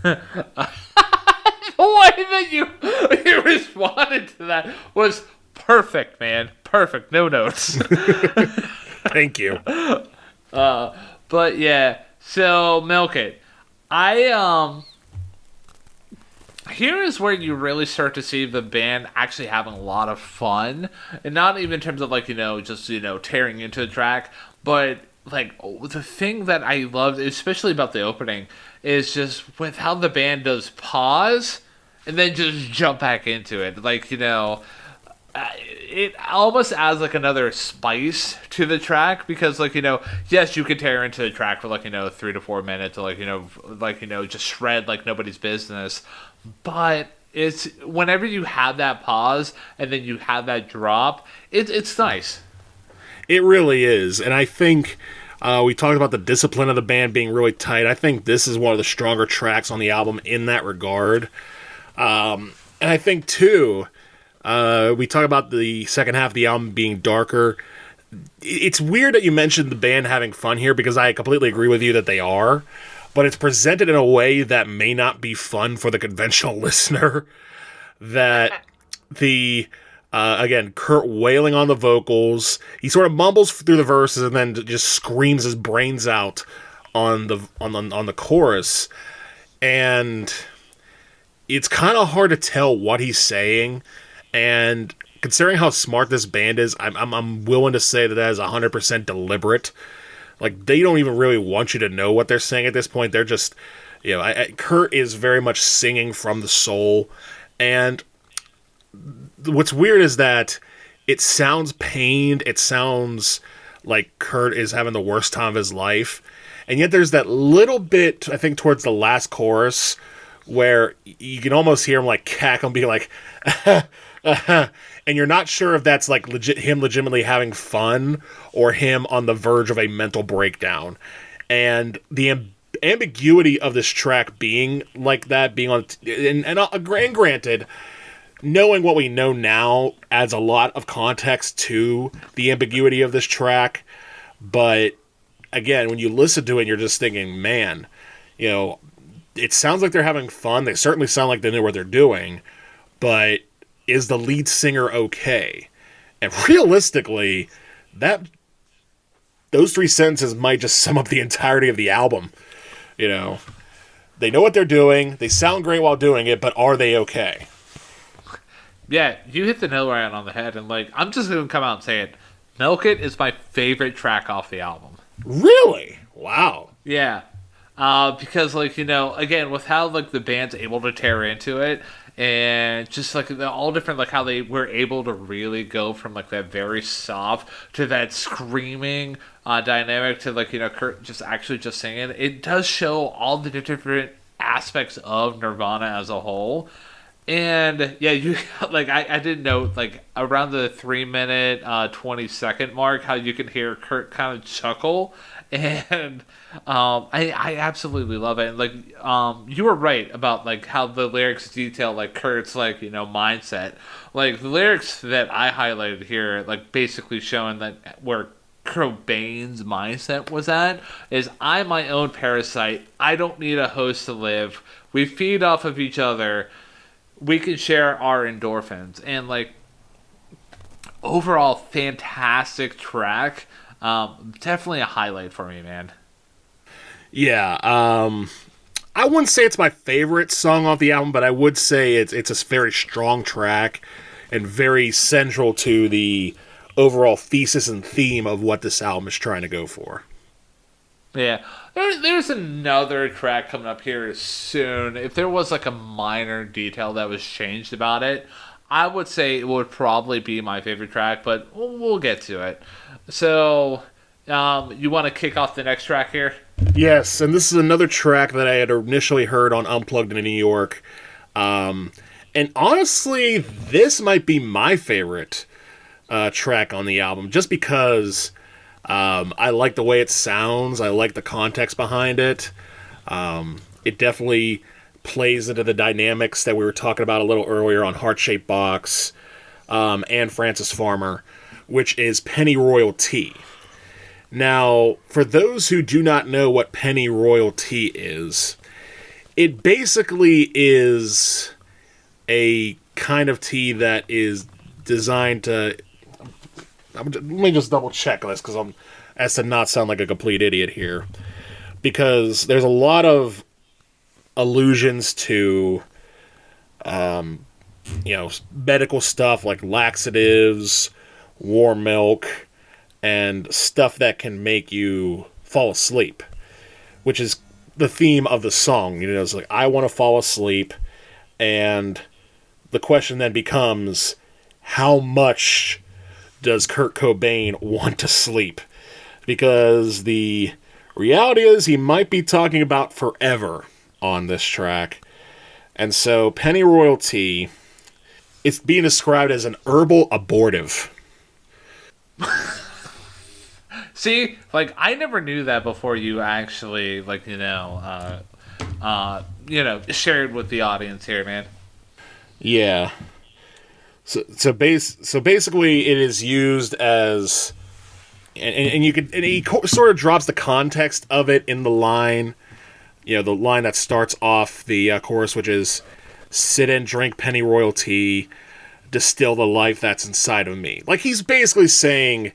The way that you responded to that was perfect, man. Perfect. No notes. Thank you. But yeah, so milk it. Here is where you really start to see the band actually having a lot of fun, and not even in terms of like just tearing into the track, but like the thing that I loved, especially about the opening, is just with how the band does pause and then just jump back into it. Like, it almost adds like another spice to the track because, like, yes, you could tear into the track for, like, 3 to 4 minutes, or, like, just shred like nobody's business. But it's whenever you have that pause and then you have that drop, it's nice. It really is. And I think we talked about the discipline of the band being really tight. I think this is one of the stronger tracks on the album in that regard. And I think, too, we talk about the second half of the album being darker. It's weird that you mentioned the band having fun here because I completely agree with you that they are. But it's presented in a way that may not be fun for the conventional listener. That the again, Kurt wailing on the vocals. He sort of mumbles through the verses and then just screams his brains out on the chorus, and it's kind of hard to tell what he's saying. And considering how smart this band is, I'm willing to say that is 100% deliberate. Like, they don't even really want you to know what they're saying at this point. They're just, Kurt is very much singing from the soul, and what's weird is that it sounds pained. It sounds like Kurt is having the worst time of his life. And yet there's that little bit, I think, towards the last chorus where you can almost hear him like cackle and be like, and you're not sure if that's like him legitimately having fun or him on the verge of a mental breakdown. And the ambiguity of this track being like that, being on, and granted, knowing what we know now adds a lot of context to the ambiguity of this track. But again, when you listen to it, you're just thinking, man, it sounds like they're having fun. They certainly sound like they know what they're doing. But is the lead singer okay? And realistically, those three sentences might just sum up the entirety of the album. They know what they're doing. They sound great while doing it, but are they okay? Yeah, you hit the nail right on the head, and, like, I'm just gonna come out and say it. Milk It is my favorite track off the album. Really? Wow. Yeah. Because, like, again, with how, like, the band's able to tear into it, and just, like, all different, like, how they were able to really go from, like, that very soft to that screaming dynamic to, like, Kurt just actually just singing. It does show all the different aspects of Nirvana as a whole. And yeah, you like I did note, like, around the 3 minute 20-second mark, how you can hear Kurt kind of chuckle, and I absolutely love it. And, like, you were right about, like, how the lyrics detail, like, Kurt's, like, mindset. Like, the lyrics that I highlighted here, like, basically showing that where Cobain's mindset was at is, I'm my own parasite. I don't need a host to live. We feed off of each other. We can share our endorphins. And, like, overall, fantastic track. Definitely a highlight for me, man. Yeah, I wouldn't say it's my favorite song off the album, but I would say it's a very strong track and very central to the overall thesis and theme of what this album is trying to go for. Yeah. There's another track coming up here soon. If there was, like, a minor detail that was changed about it, I would say it would probably be my favorite track, but we'll get to it. So, you want to kick off the next track here? Yes, and this is another track that I had initially heard on Unplugged in New York. And honestly, this might be my favorite track on the album, just because I like the way it sounds. I like the context behind it. It definitely plays into the dynamics that we were talking about a little earlier on Heart-Shaped Box and Francis Farmer, which is Pennyroyal Tea. Now, for those who do not know what Pennyroyal Tea is, it basically is a kind of tea that is designed to... Let me just double check this, because I'm as to not sound like a complete idiot here. Because there's a lot of allusions to, medical stuff like laxatives, warm milk, and stuff that can make you fall asleep, which is the theme of the song. You know, it's like, I want to fall asleep, and the question then becomes, how much does Kurt Cobain want to sleep? Because the reality is he might be talking about forever on this track. And so Pennyroyal Tea, it's being described as an herbal abortive. See, like, I never knew that before you actually, like, shared with the audience here, man. Yeah. So basically, it is used as, and he sort of drops the context of it in the line, the line that starts off the chorus, which is, sit and drink pennyroyal tea, distill the life that's inside of me. Like, he's basically saying,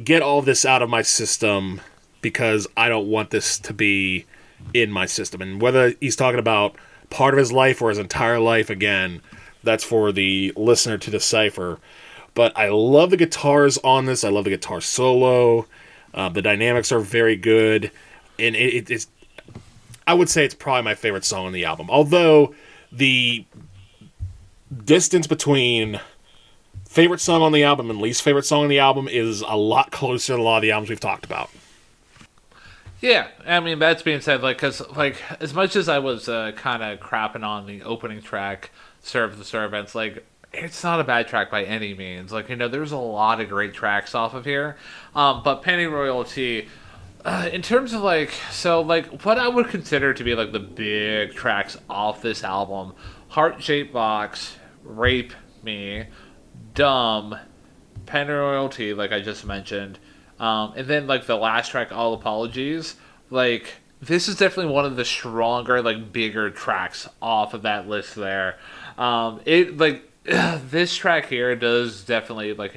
get all this out of my system because I don't want this to be in my system. And whether he's talking about part of his life or his entire life, again, that's for the listener to decipher. But I love the guitars on this. I love the guitar solo. The dynamics are very good. And it's, I would say it's probably my favorite song on the album. Although the distance between favorite song on the album and least favorite song on the album is a lot closer than a lot of the albums we've talked about. Yeah, I mean, that's being said, like, because, like, as much as I was kind of crapping on the opening track, Serve the Servants, like, it's not a bad track by any means. Like, there's a lot of great tracks off of here. But Pennyroyal Tea, in terms of, like, so, like, what I would consider to be, like, the big tracks off this album, Heart-Shaped Box, Rape Me, Dumb, Pennyroyal Tea, like I just mentioned, and then, like, the last track, All Apologies, like, this is definitely one of the stronger, like, bigger tracks off of that list there. This track here does definitely, like,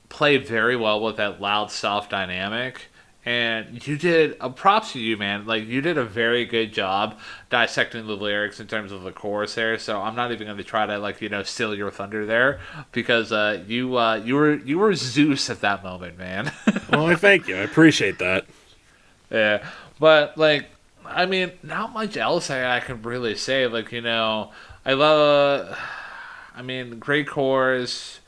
play very well with that loud, soft dynamic. And you did, props to you, man. Like, you did a very good job dissecting the lyrics in terms of the chorus there. So I'm not even going to try to, like, steal your thunder there, because you were Zeus at that moment, man. Well, I thank you. I appreciate that. Yeah, but, like, I mean, not much else I can really say. Like, I love, great chorus,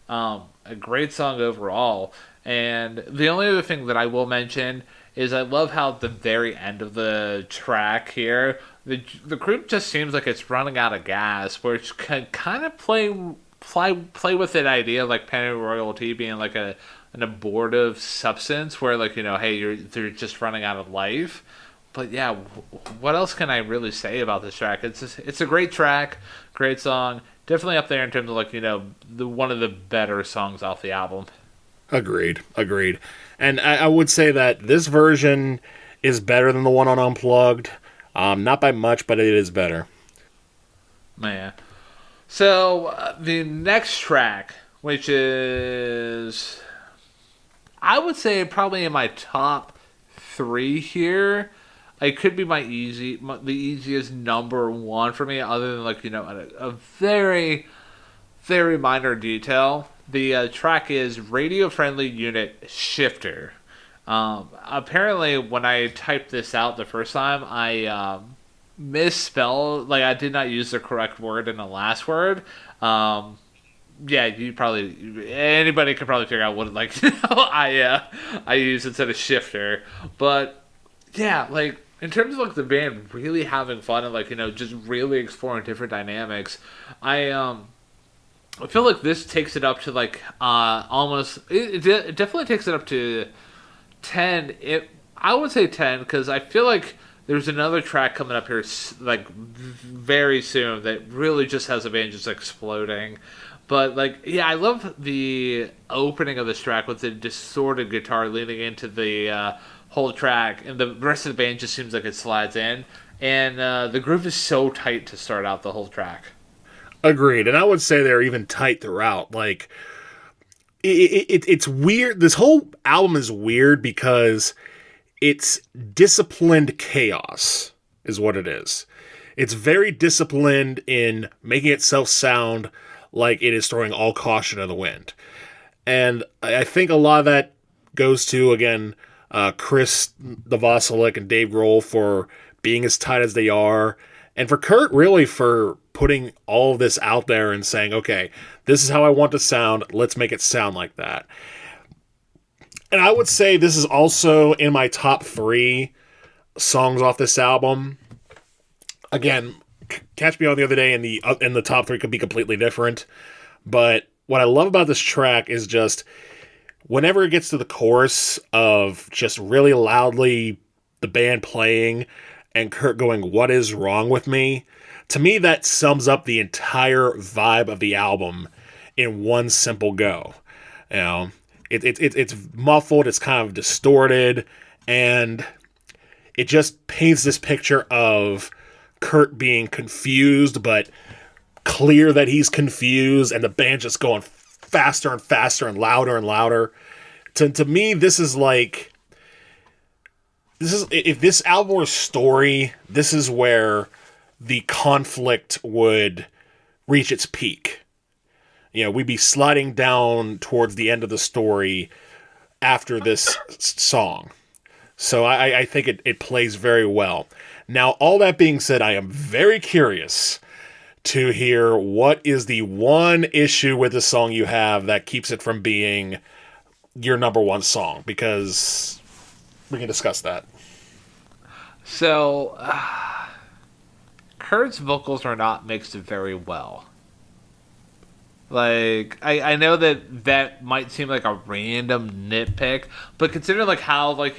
a great song overall. And the only other thing that I will mention is I love how at the very end of the track here, the group just seems like it's running out of gas, which can kind of play with that idea of, like, Pennyroyal Tea being like an abortive substance where, like, hey, they're just running out of life. But yeah, what else can I really say about this track? It's a great track, great song, definitely up there in terms of, like, one of the better songs off the album. Agreed. And I would say that this version is better than the one on Unplugged. Not by much, but it is better. Man. So, the next track, which is, I would say, probably in my top 3 here. It could be the easiest number 1 for me, other than, like, a very, very minor detail. The track is Radio Friendly Unit Shifter. Apparently, when I typed this out the first time, I misspelled, like, I did not use the correct word in the last word. Yeah, anybody could probably figure out what, like, I use instead of shifter. But yeah, like, in terms of, like, the band really having fun and, like, just really exploring different dynamics, I feel like this takes it up to, like, almost. It definitely takes it up to 10. I would say 10, because I feel like there's another track coming up here, like, very soon, that really just has the band just exploding. But, like, yeah, I love the opening of this track with the distorted guitar leading into the whole track, and the rest of the band just seems like it slides in, and the groove is so tight to start out the whole track. Agreed, and I would say they're even tight throughout. Like, it's weird. This whole album is weird because it's disciplined chaos, is what it is. It's very disciplined in making itself sound like it is throwing all caution to the wind. And I think a lot of that goes to, again, Chris Novoselic and Dave Grohl for being as tight as they are, and for Kurt really for putting all of this out there and saying, okay, this is how I want to sound. Let's make it sound like that. And I would say this is also in my top 3 songs off this album. Again, Catch Me On the Other Day in the top 3 could be completely different. But what I love about this track is just whenever it gets to the chorus of just really loudly the band playing and Kurt going, "What is wrong with me?" To me, that sums up the entire vibe of the album in one simple go. You know, it's muffled, it's kind of distorted, and it just paints this picture of Kurt being confused, but clear that he's confused, and the band just going faster and faster and louder and louder. To me, this is if this album were a story, this is where the conflict would reach its peak. You know, we'd be sliding down towards the end of the story after this song. So I think it plays very well. Now, all that being said, I am very curious to hear what is the one issue with the song you have that keeps it from being your number 1 song, because we can discuss that. So, Kurt's vocals are not mixed very well. Like, I know that might seem like a random nitpick, but consider, like, how, like,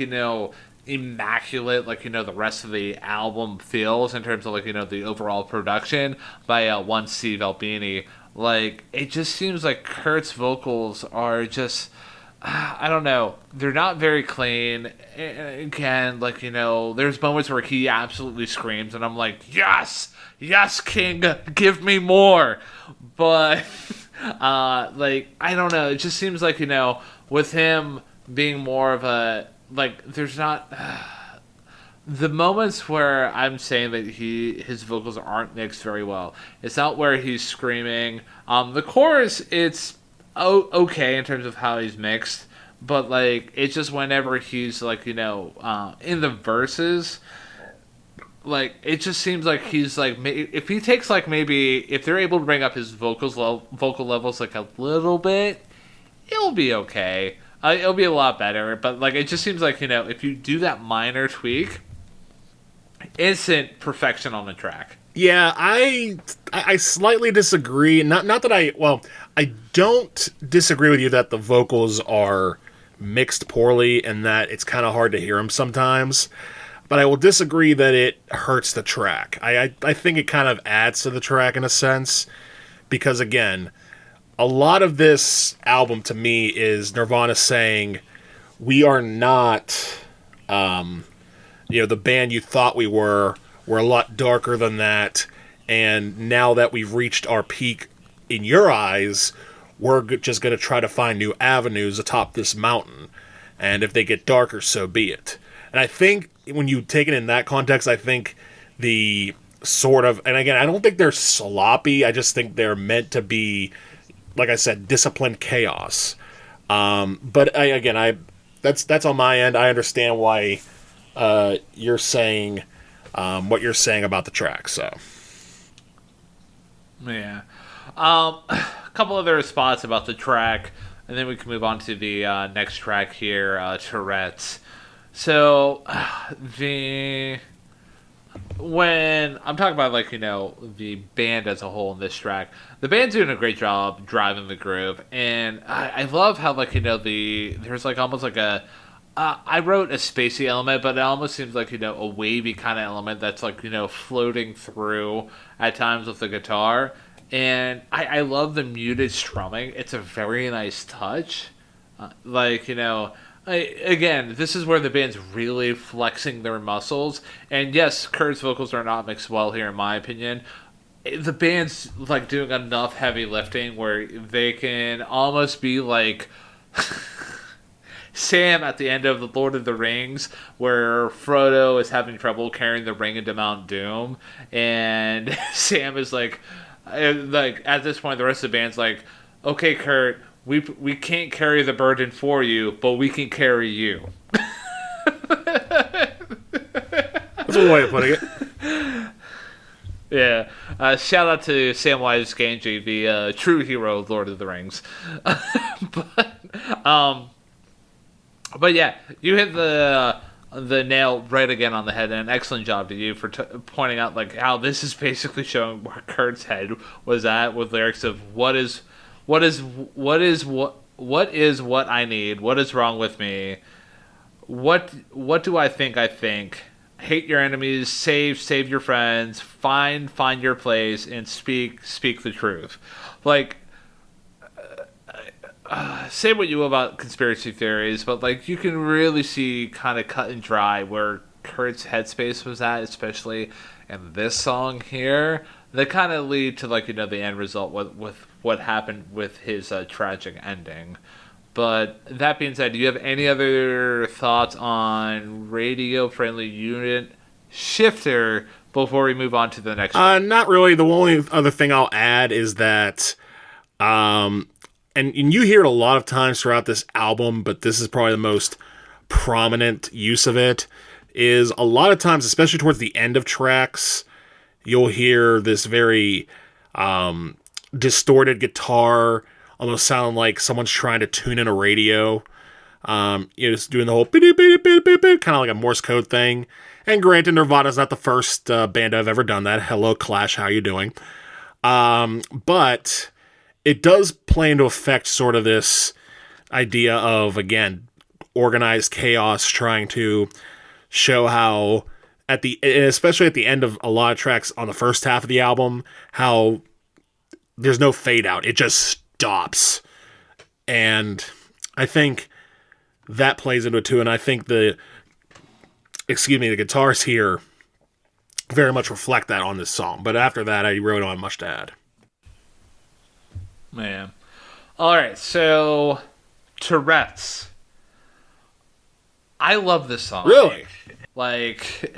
immaculate, like, the rest of the album feels in terms of, like, the overall production by one Steve Albini. Like, it just seems like Kurt's vocals are just, I don't know, they're not very clean. Again, like, there's moments where he absolutely screams, and I'm like, yes, yes, King, give me more. But, like, I don't know, it just seems like, with him being more of a, like, there's not the moments where I'm saying that his vocals aren't mixed very well. It's not where he's screaming. The chorus, it's okay in terms of how he's mixed, but like it's just whenever he's like in the verses, like it just seems like he's like if he takes like maybe if they're able to bring up his vocal levels like a little bit, it'll be okay. It'll be a lot better, but like it just seems like if you do that minor tweak, instant perfection on the track. Yeah, I slightly disagree. Not that I don't disagree with you that the vocals are mixed poorly and that it's kind of hard to hear them sometimes. But I will disagree that it hurts the track. I think it kind of adds to the track in a sense, because again, a lot of this album to me is Nirvana saying, we are not, the band you thought we were. We're a lot darker than that. And now that we've reached our peak in your eyes, we're just going to try to find new avenues atop this mountain. And if they get darker, so be it. And I think when you take it in that context, I think the sort of, and again, I don't think they're sloppy. I just think they're meant to be, like I said, disciplined chaos. But that's on my end. I understand why you're saying what you're saying about the track. So yeah, a couple other spots about the track, and then we can move on to the next track here, Tourette. So when I'm talking about the band as a whole in this track, the band's doing a great job driving the groove, and I love how there's almost like a I wrote a spacey element, but it almost seems like a wavy kind of element that's floating through at times with the guitar, and I love the muted strumming. It's a very nice touch, again, this is where the band's really flexing their muscles. And yes, Kurt's vocals are not mixed well here, in my opinion. The band's doing enough heavy lifting where they can almost be like Sam at the end of the Lord of the Rings, where Frodo is having trouble carrying the ring into Mount Doom, and Sam is at this point, the rest of the band's like, okay, Kurt, we can't carry the burden for you, but we can carry you. That's one way of putting it. Yeah. Shout out to Samwise Gamgee, the true hero of Lord of the Rings. but but yeah, you hit the nail right again on the head, and an excellent job to you for pointing out like how this is basically showing where Kurt's head was at with lyrics of what is what I need, what is wrong with me, what do I think, hate your enemies, save your friends, find your place, and speak the truth. Like, say what you will about conspiracy theories, but like you can really see kind of cut and dry where Kurt's headspace was at, especially in this song here. That kind of lead to like the end result with what happened with his tragic ending. But that being said, do you have any other thoughts on radio friendly unit shifter before we move on to the next one? Not really. The only other thing I'll add is that, and you hear it a lot of times throughout this album, but this is probably the most prominent use of it, is a lot of times, especially towards the end of tracks, you'll hear this very distorted guitar, almost sound like someone's trying to tune in a radio. Just doing the whole kind of like a Morse code thing. And granted, Nirvana's not the first band I've ever done that. Hello, Clash, how you doing? But it does play into effect sort of this idea of, again, organized chaos, trying to show how especially at the end of a lot of tracks on the first half of the album, how there's no fade out. It just stops. And I think that plays into it too. And I think the guitars here very much reflect that on this song. But after that, I really don't have much to add. Man. All right, so Tourette's. I love this song. Really? Like,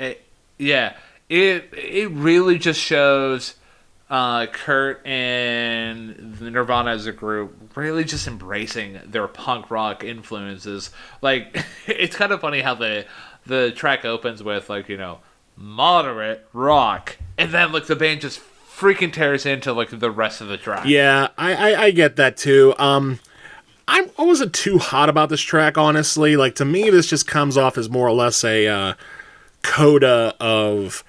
it really just shows Kurt and Nirvana as a group really just embracing their punk rock influences. Like, it's kind of funny how the track opens with, like, moderate rock, and then, like, the band just freaking tears into, like, the rest of the track. Yeah, I get that, too. I wasn't too hot about this track, honestly. Like, to me, this just comes off as more or less a coda of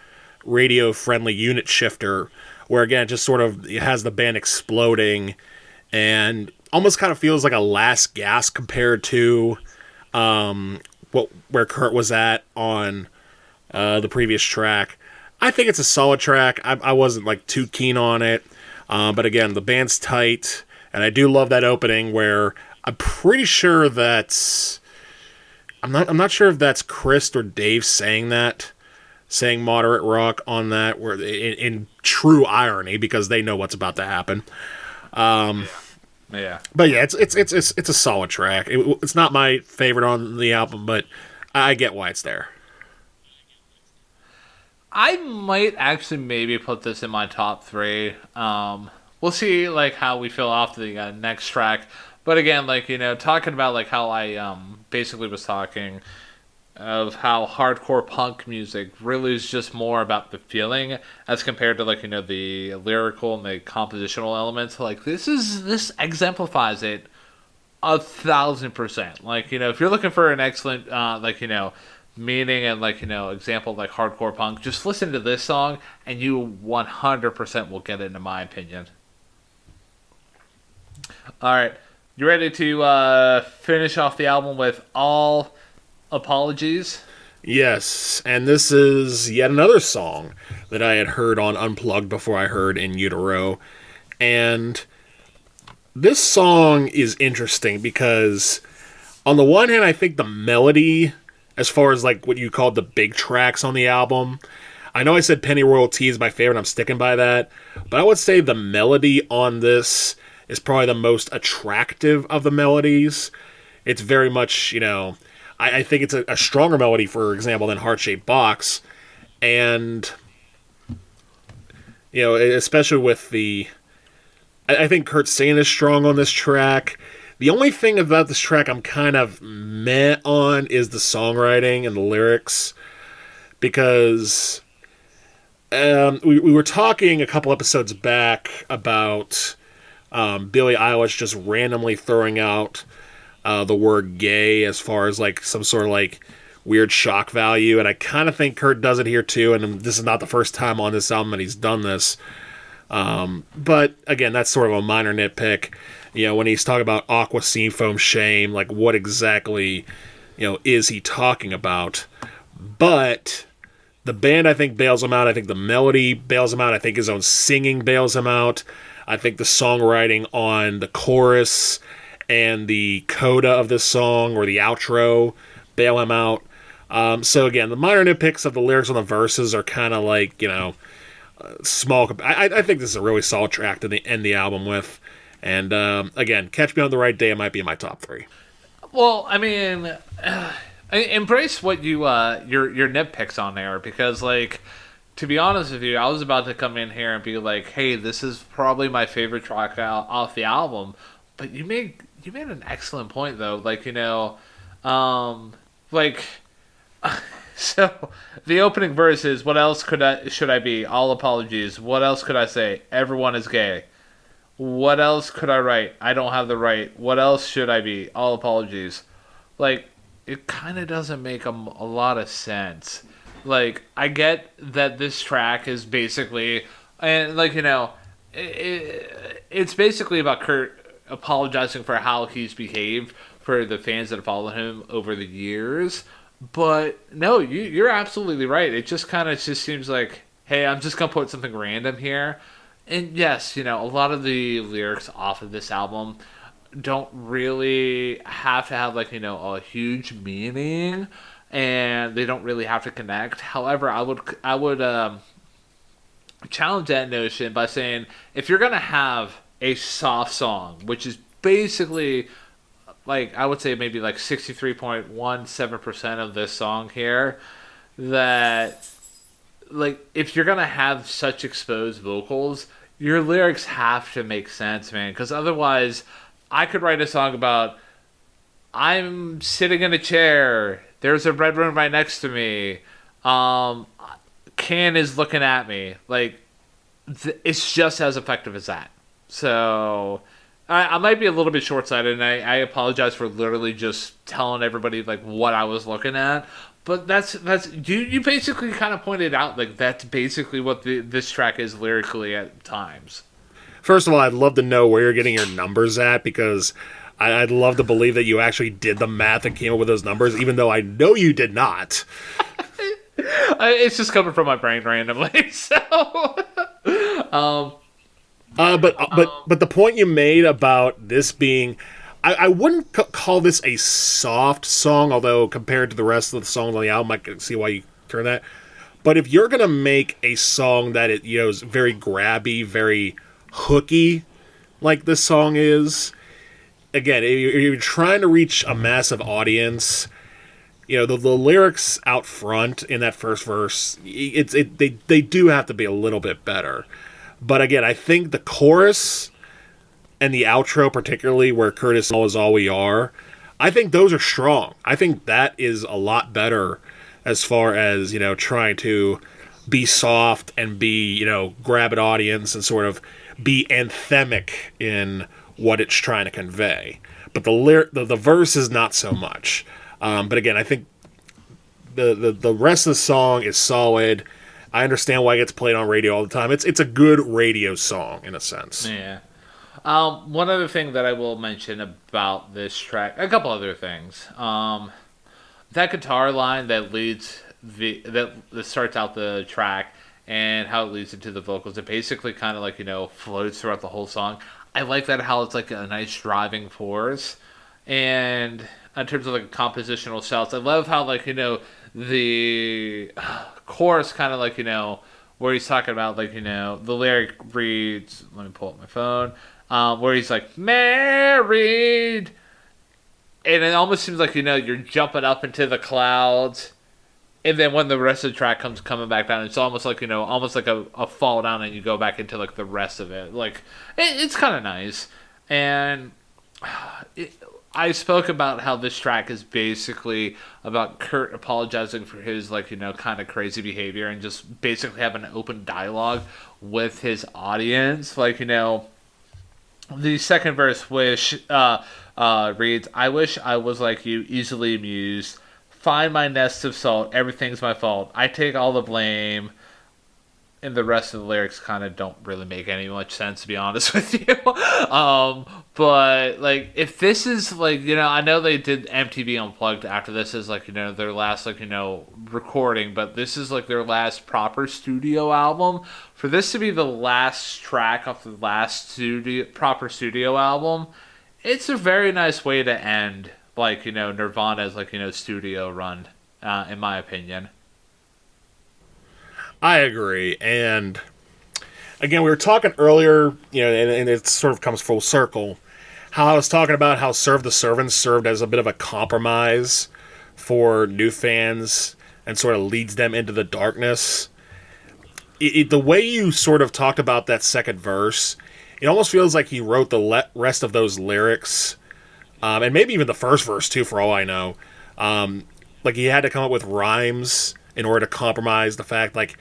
radio-friendly unit shifter, where, again, it just sort of it has the band exploding and almost kind of feels like a last gasp compared to where Kurt was at on the previous track. I think it's a solid track. I wasn't, like, too keen on it. But, again, the band's tight, and I do love that opening where I'm pretty sure that's... I'm not sure if that's Chris or Dave saying moderate rock on that, where in true irony, because they know what's about to happen. Yeah. But yeah, it's a solid track. It's not my favorite on the album, but I get why it's there. I might actually maybe put this in my top 3. We'll see like how we feel off the next track. But again, like, talking about like how I basically was talking of how hardcore punk music really is just more about the feeling as compared to like, the lyrical and the compositional elements. Like this exemplifies it 1,000%. Like, if you're looking for an excellent meaning and like, example of like hardcore punk, just listen to this song and you 100% will get it, in my opinion. All right. You ready to finish off the album with All Apologies? Yes, and this is yet another song that I had heard on Unplugged before I heard In Utero. And this song is interesting because on the one hand, I think the melody, as far as like what you called the big tracks on the album, I know I said Pennyroyal Tea is my favorite, I'm sticking by that, but I would say the melody on this is probably the most attractive of the melodies. It's very much, I think it's a stronger melody, for example, than Heart-Shaped Box. And, especially with I think Kurt singing is strong on this track. The only thing about this track I'm kind of meh on is the songwriting and the lyrics, because we were talking a couple episodes back about Billie Eilish just randomly throwing out the word gay as far as like some sort of like weird shock value, and I kind of think Kurt does it here too, and this is not the first time on this album that he's done this. But again, that's sort of a minor nitpick. You know, when he's talking about aqua sea foam shame, like what exactly, is he talking about? But the band, I think, bails him out. I think the melody bails him out. I think his own singing bails him out. I think the songwriting on the chorus and the coda of this song or the outro bail him out. So again, the minor nitpicks of the lyrics on the verses are kind of like, small. I think this is a really solid track to end the album with. And again, Catch Me on the Right Day, it might be in my top 3. Well, I mean, embrace what your nitpicks on there, because like, to be honest with you, I was about to come in here and be like, hey, this is probably my favorite track off the album, but you made an excellent point though, like, like. So, the opening verse is, what else should I be? All apologies. What else could I say? Everyone is gay. What else could I write? I don't have the right. What else should I be? All apologies. Like, it kind of doesn't make a lot of sense. Like, I get that this track is basically, and like, it's basically about Kurt apologizing for how he's behaved for the fans that have followed him over the years. But no, you're absolutely right. It just kind of just seems like, hey, I'm just gonna put something random here. And yes, a lot of the lyrics off of this album don't really have to have like a huge meaning, and they don't really have to connect. However, I would challenge that notion by saying, if you're gonna have a soft song, which is basically, like, I would say maybe like 63.17% of this song here, that, like, if you're going to have such exposed vocals, your lyrics have to make sense, man. Because otherwise, I could write a song about, I'm sitting in a chair, there's a red room right next to me, Can is looking at me. Like, it's just as effective as that. So I might be a little bit short-sighted, and I apologize for literally just telling everybody like what I was looking at. But that's you basically kind of pointed out, like, that's basically what this track is lyrically at times. First of all, I'd love to know where you're getting your numbers at, because I'd love to believe that you actually did the math and came up with those numbers, even though I know you did not. It's just coming from my brain randomly. So, but the point you made about this being, I wouldn't call this a soft song, although compared to the rest of the songs on the album, I can see why you turn that. But if you're gonna make a song that is very grabby, very hooky, like this song is, again, if you're trying to reach a massive audience, the lyrics out front in that first verse, they do have to be a little bit better. But again, I think the chorus and the outro, particularly where Curtis is all we are, I think those are strong. I think that is a lot better as far as, trying to be soft and be, grab an audience and sort of be anthemic in what it's trying to convey. But the verse is not so much. But again, I think the rest of the song is solid. I understand why it gets played on radio all the time. It's a good radio song in a sense. Yeah. One other thing that I will mention about this track, a couple other things. That guitar line that that starts out the track and how it leads into the vocals, it basically kind of like, floats throughout the whole song. I like that, how it's like a nice driving force. And in terms of like compositional shouts, I love how, like, the chorus kind of like, where he's talking about, like, the lyric reads, let me pull up my phone, where he's like, married, and it almost seems like, you're jumping up into the clouds, and then when the rest of the track comes coming back down, it's almost like, almost like a fall down, and you go back into like the rest of it. Like, it's kind of nice. And I spoke about how this track is basically about Kurt apologizing for his, like, kind of crazy behavior and just basically having an open dialogue with his audience. Like, the second verse reads, I wish I was like you, easily amused. Find my nest of salt, everything's my fault. I take all the blame. And the rest of the lyrics kind of don't really make any much sense, to be honest with you. But like, if this is like, I know they did MTV Unplugged after this is like, their last like, recording, but this is like their last proper studio album. For this to be the last track off the last proper studio album, it's a very nice way to end like, Nirvana's like, studio run, in my opinion. I agree. And again, we were talking earlier, and it sort of comes full circle, how I was talking about how Serve the Servants served as a bit of a compromise for new fans and sort of leads them into the darkness. The way you sort of talked about that second verse, it almost feels like he wrote the rest of those lyrics, and maybe even the first verse too, for all I know. Like he had to come up with rhymes in order to compromise the fact, like,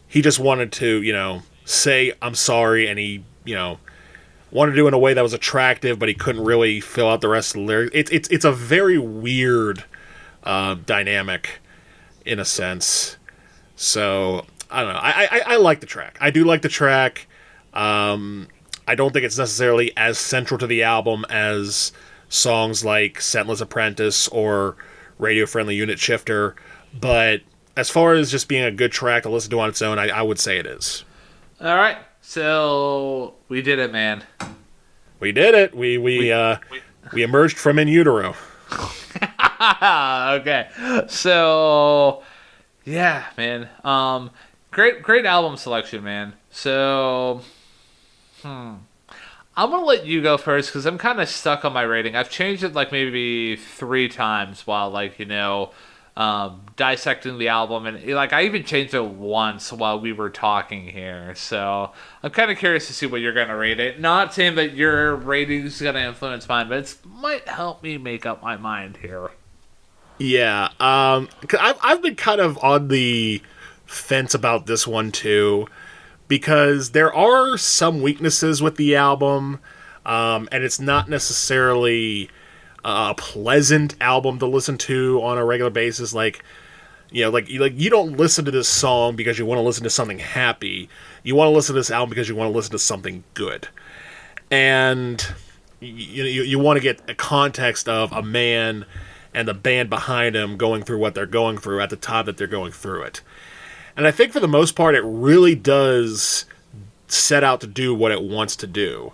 he just wanted to, say, I'm sorry, and he, wanted to do it in a way that was attractive, but he couldn't really fill out the rest of the lyrics. It's a very weird dynamic, in a sense. So, I don't know. I like the track. I do like the track. I don't think it's necessarily as central to the album as songs like Scentless Apprentice or Radio Friendly Unit Shifter, but as far as just being a good track to listen to on its own, I would say it is. All right, so we did it, man. We did it. We emerged from In Utero. Okay, so yeah, man. Great album selection, man. So, I'm gonna let you go first because I'm kind of stuck on my rating. I've changed it like maybe 3 times while like dissecting the album, and like I even changed it once while we were talking here. So I'm kind of curious to see what you're gonna rate it. Not saying that your rating is gonna influence mine, but it might help me make up my mind here. Yeah, I've been kind of on the fence about this one too, because there are some weaknesses with the album, and it's not necessarily a pleasant album to listen to on a regular basis. Like, like you don't listen to this song because you want to listen to something happy. You want to listen to this album because you want to listen to something good, and you want to get a context of a man and the band behind him going through what they're going through at the time that they're going through it. And I think for the most part, it really does set out to do what it wants to do.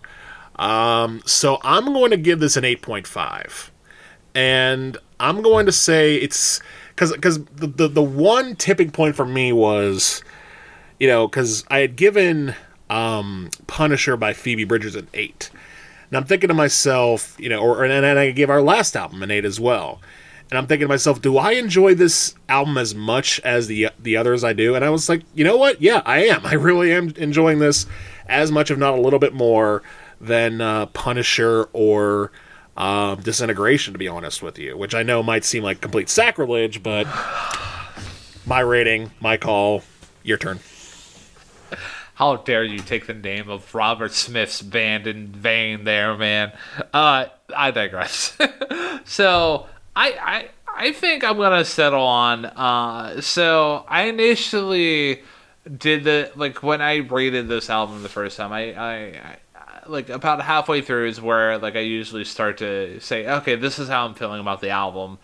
So I'm going to give this an 8.5. And I'm going to say it's... Because the one tipping point for me was, because I had given Punisher by Phoebe Bridgers an 8. And I'm thinking to myself, and I gave our last album an 8 as well. And I'm thinking to myself, do I enjoy this album as much as the others I do? And I was like, you know what? Yeah, I am. I really am enjoying this as much, if not a little bit more, than Punisher or Disintegration, to be honest with you. Which I know might seem like complete sacrilege, but my rating, my call, your turn. How dare you take the name of Robert Smith's band in vain there, man. I digress. So, I think I'm going to settle on... so, I initially did when I rated this album the first time, I like, about halfway through is where, like, I usually start to say, okay, this is how I'm feeling about the album.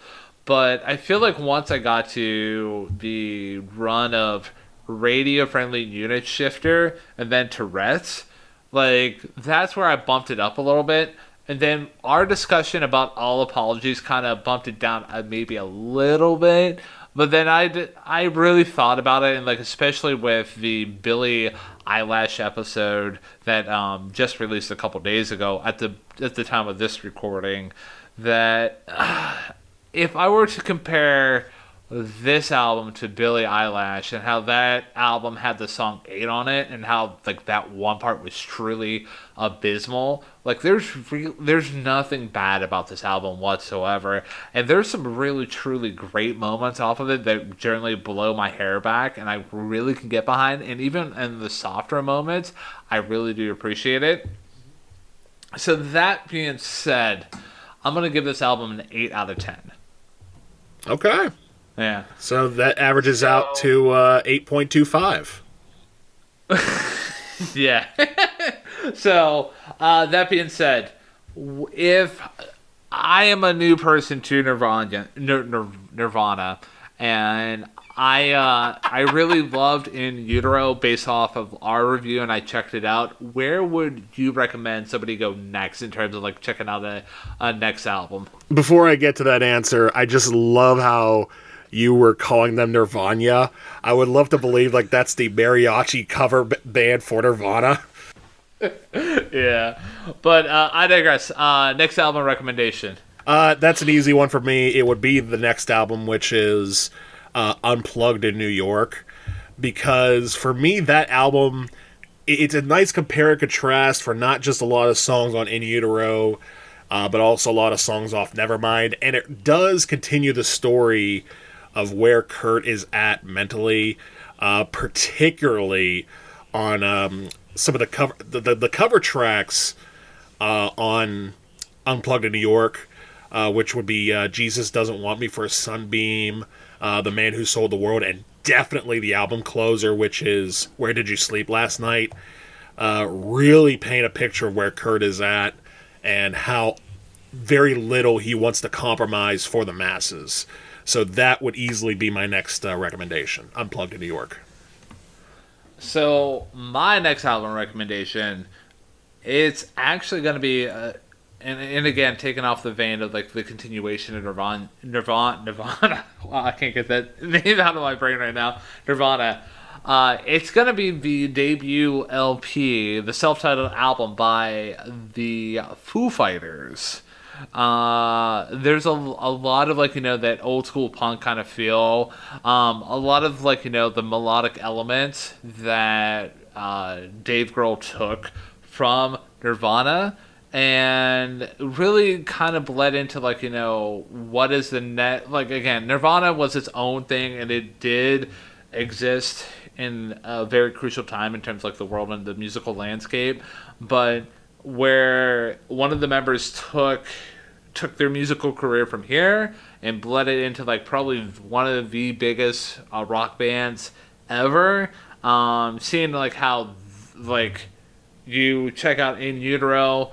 But I feel like once I got to the run of Radio Friendly Unit Shifter and then Tourette, like, that's where I bumped it up a little bit. And then our discussion about All Apologies kind of bumped it down maybe a little bit. But then I really thought about it, and like, especially with the Billie Eyelash episode that just released a couple days ago at the time of this recording, that if I were to compare this album to Billie Eilish, and how that album had the song 8 on it, and how like that one part was truly abysmal. Like there's nothing bad about this album whatsoever, and there's some really truly great moments off of it that generally blow my hair back, and I really can get behind. And even in the softer moments, I really do appreciate it. So that being said, I'm gonna give this album an 8 out of 10. Okay. Yeah. So that averages out to 8.25. Yeah. So, that being said, if I am a new person to Nirvana, and I really loved In Utero based off of our review, and I checked it out. Where would you recommend somebody go next in terms of like checking out a next album? Before I get to that answer, I just love how you were calling them Nirvana. I would love to believe like that's the mariachi cover band for Nirvana. Yeah, but I digress. Next album recommendation. That's an easy one for me. It would be the next album, which is Unplugged in New York, because for me that album, it's a nice compare and contrast for not just a lot of songs on In Utero, but also a lot of songs off Nevermind, and it does continue the story of where Kurt is at mentally, particularly on some of the cover tracks on Unplugged in New York, which would be Jesus Doesn't Want Me for a Sunbeam, The Man Who Sold the World, and definitely the album closer, which is Where Did You Sleep Last Night. Really paint a picture of where Kurt is at and how very little he wants to compromise for the masses. So that would easily be my next recommendation, Unplugged in New York. So my next album recommendation, it's actually going to be, and again, taken off the vein of like the continuation of Nirvana. Wow, I can't get that name out of my brain right now. Nirvana. It's going to be the debut LP, the self-titled album by the Foo Fighters. There's a lot of like that old school punk kind of feel, a lot of like the melodic elements that Dave Grohl took from Nirvana, and really kind of bled into like what is the net, like again, Nirvana was its own thing, and it did exist in a very crucial time in terms of like the world and the musical landscape, but where one of the members took their musical career from here and bled it into like probably one of the biggest rock bands ever. Seeing like how like you check out In Utero,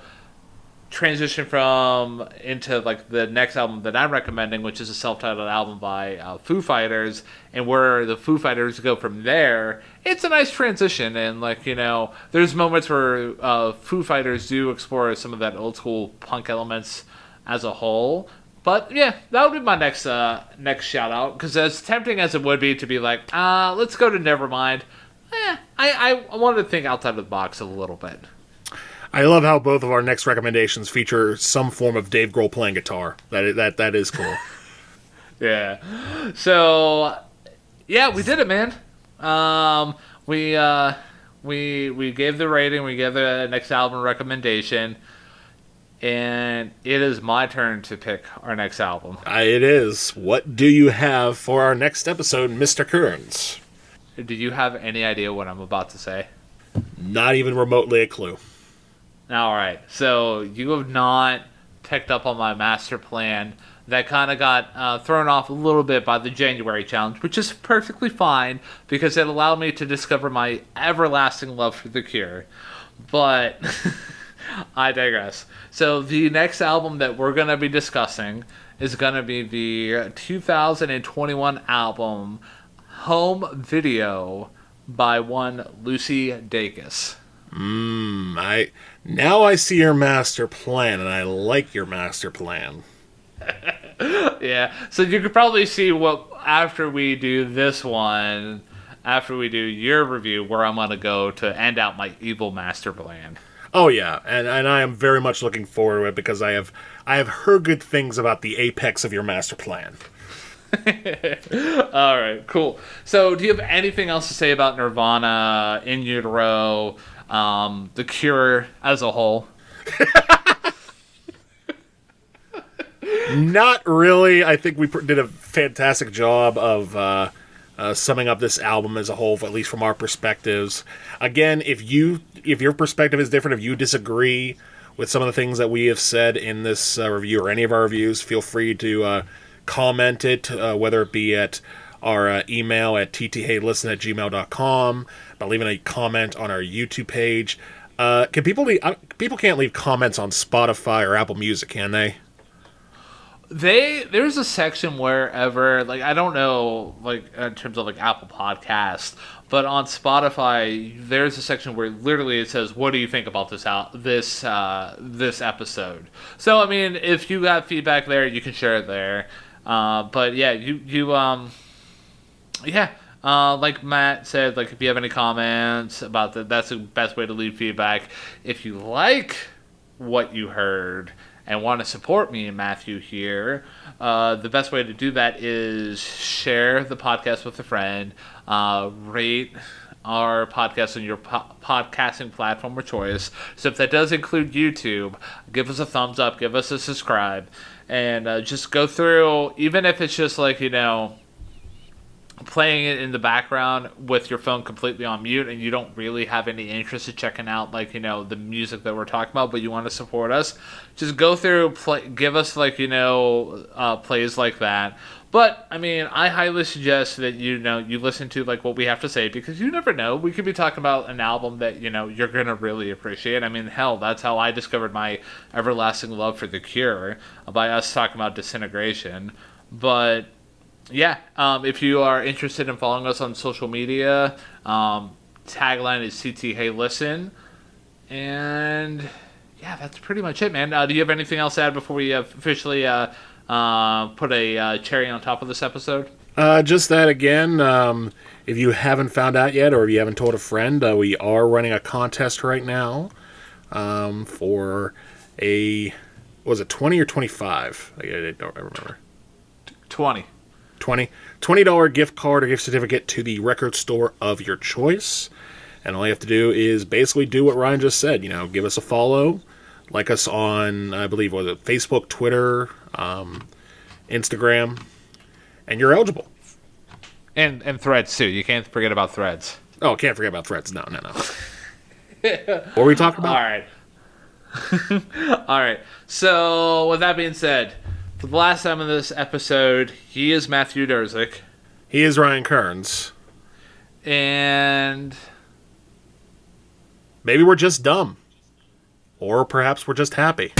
transition from into like the next album that I'm recommending, which is a self-titled album by Foo Fighters, and where the Foo Fighters go from there. It's a nice transition, and like there's moments where Foo Fighters do explore some of that old school punk elements as a whole. But yeah, that would be my next shout out, because as tempting as it would be to be like, let's go to Nevermind, I wanted to think outside of the box a little bit. I love how both of our next recommendations feature some form of Dave Grohl playing guitar. That is cool. Yeah. So, yeah, we did it, man. We gave the rating, we gave the next album recommendation, and it is my turn to pick our next album. It is. What do you have for our next episode, Mr. Kearns? Do you have any idea what I'm about to say? Not even remotely a clue. All right, so you have not picked up on my master plan that kind of got thrown off a little bit by the January challenge, which is perfectly fine because it allowed me to discover my everlasting love for The Cure. But I digress. So the next album that we're going to be discussing is going to be the 2021 album Home Video by one Lucy Dacus. Now I see your master plan, and I like your master plan. Yeah, so you could probably see what after we do this one, after we do your review, where I'm gonna go to end out my evil master plan. Oh yeah, and I am very much looking forward to it because I have heard good things about the apex of your master plan. All right, cool. So, do you have anything else to say about Nirvana, In Utero, The Cure as a whole? Not really. I think we did a fantastic job of summing up this album as a whole, at least from our perspectives. Again, if your perspective is different, if you disagree with some of the things that we have said in this review or any of our reviews, feel free to comment it, whether it be at our email at ttheylisten@gmail.com, by leaving a comment on our YouTube page. Can people people can't leave comments on Spotify or Apple Music, can they? There's a section wherever, like, I don't know, like, in terms of like Apple Podcasts, but on Spotify there's a section where literally it says, what do you think about this episode? So I mean, if you got feedback there, you can share it there. But yeah, like Matt said, like, if you have any comments about that's the best way to leave feedback. If you like what you heard and want to support me and Matthew here, the best way to do that is share the podcast with a friend, rate our podcast on your podcasting platform of choice. So if that does include YouTube, give us a thumbs up, give us a subscribe, and just go through, even if it's just like, playing it in the background with your phone completely on mute, and you don't really have any interest in checking out, like, the music that we're talking about, but you want to support us, just go through, give us, like, plays like that. But I mean, I highly suggest that you listen to, like, what we have to say, because you never know, we could be talking about an album that you're gonna really appreciate. I mean, hell, that's how I discovered my everlasting love for The Cure, by us talking about Disintegration. But yeah, if you are interested in following us on social media, tagline is CT Hey Listen. And yeah, that's pretty much it, man. Do you have anything else to add before we officially put a cherry on top of this episode? Just that again, if you haven't found out yet, or if you haven't told a friend, we are running a contest right now for was it 20 or 25? I don't remember. 20. $20 gift card or gift certificate to the record store of your choice. And all you have to do is basically do what Ryan just said. Give us a follow, like us on, I believe, was it Facebook, Twitter, Instagram, and you're eligible. And Threads too. You can't forget about Threads. Oh, can't forget about Threads. No. What were we talking about? All right. All right. So with that being said, for the last time in this episode, he is Matthew Durzik. He is Ryan Kearns. And maybe we're just dumb. Or perhaps we're just happy.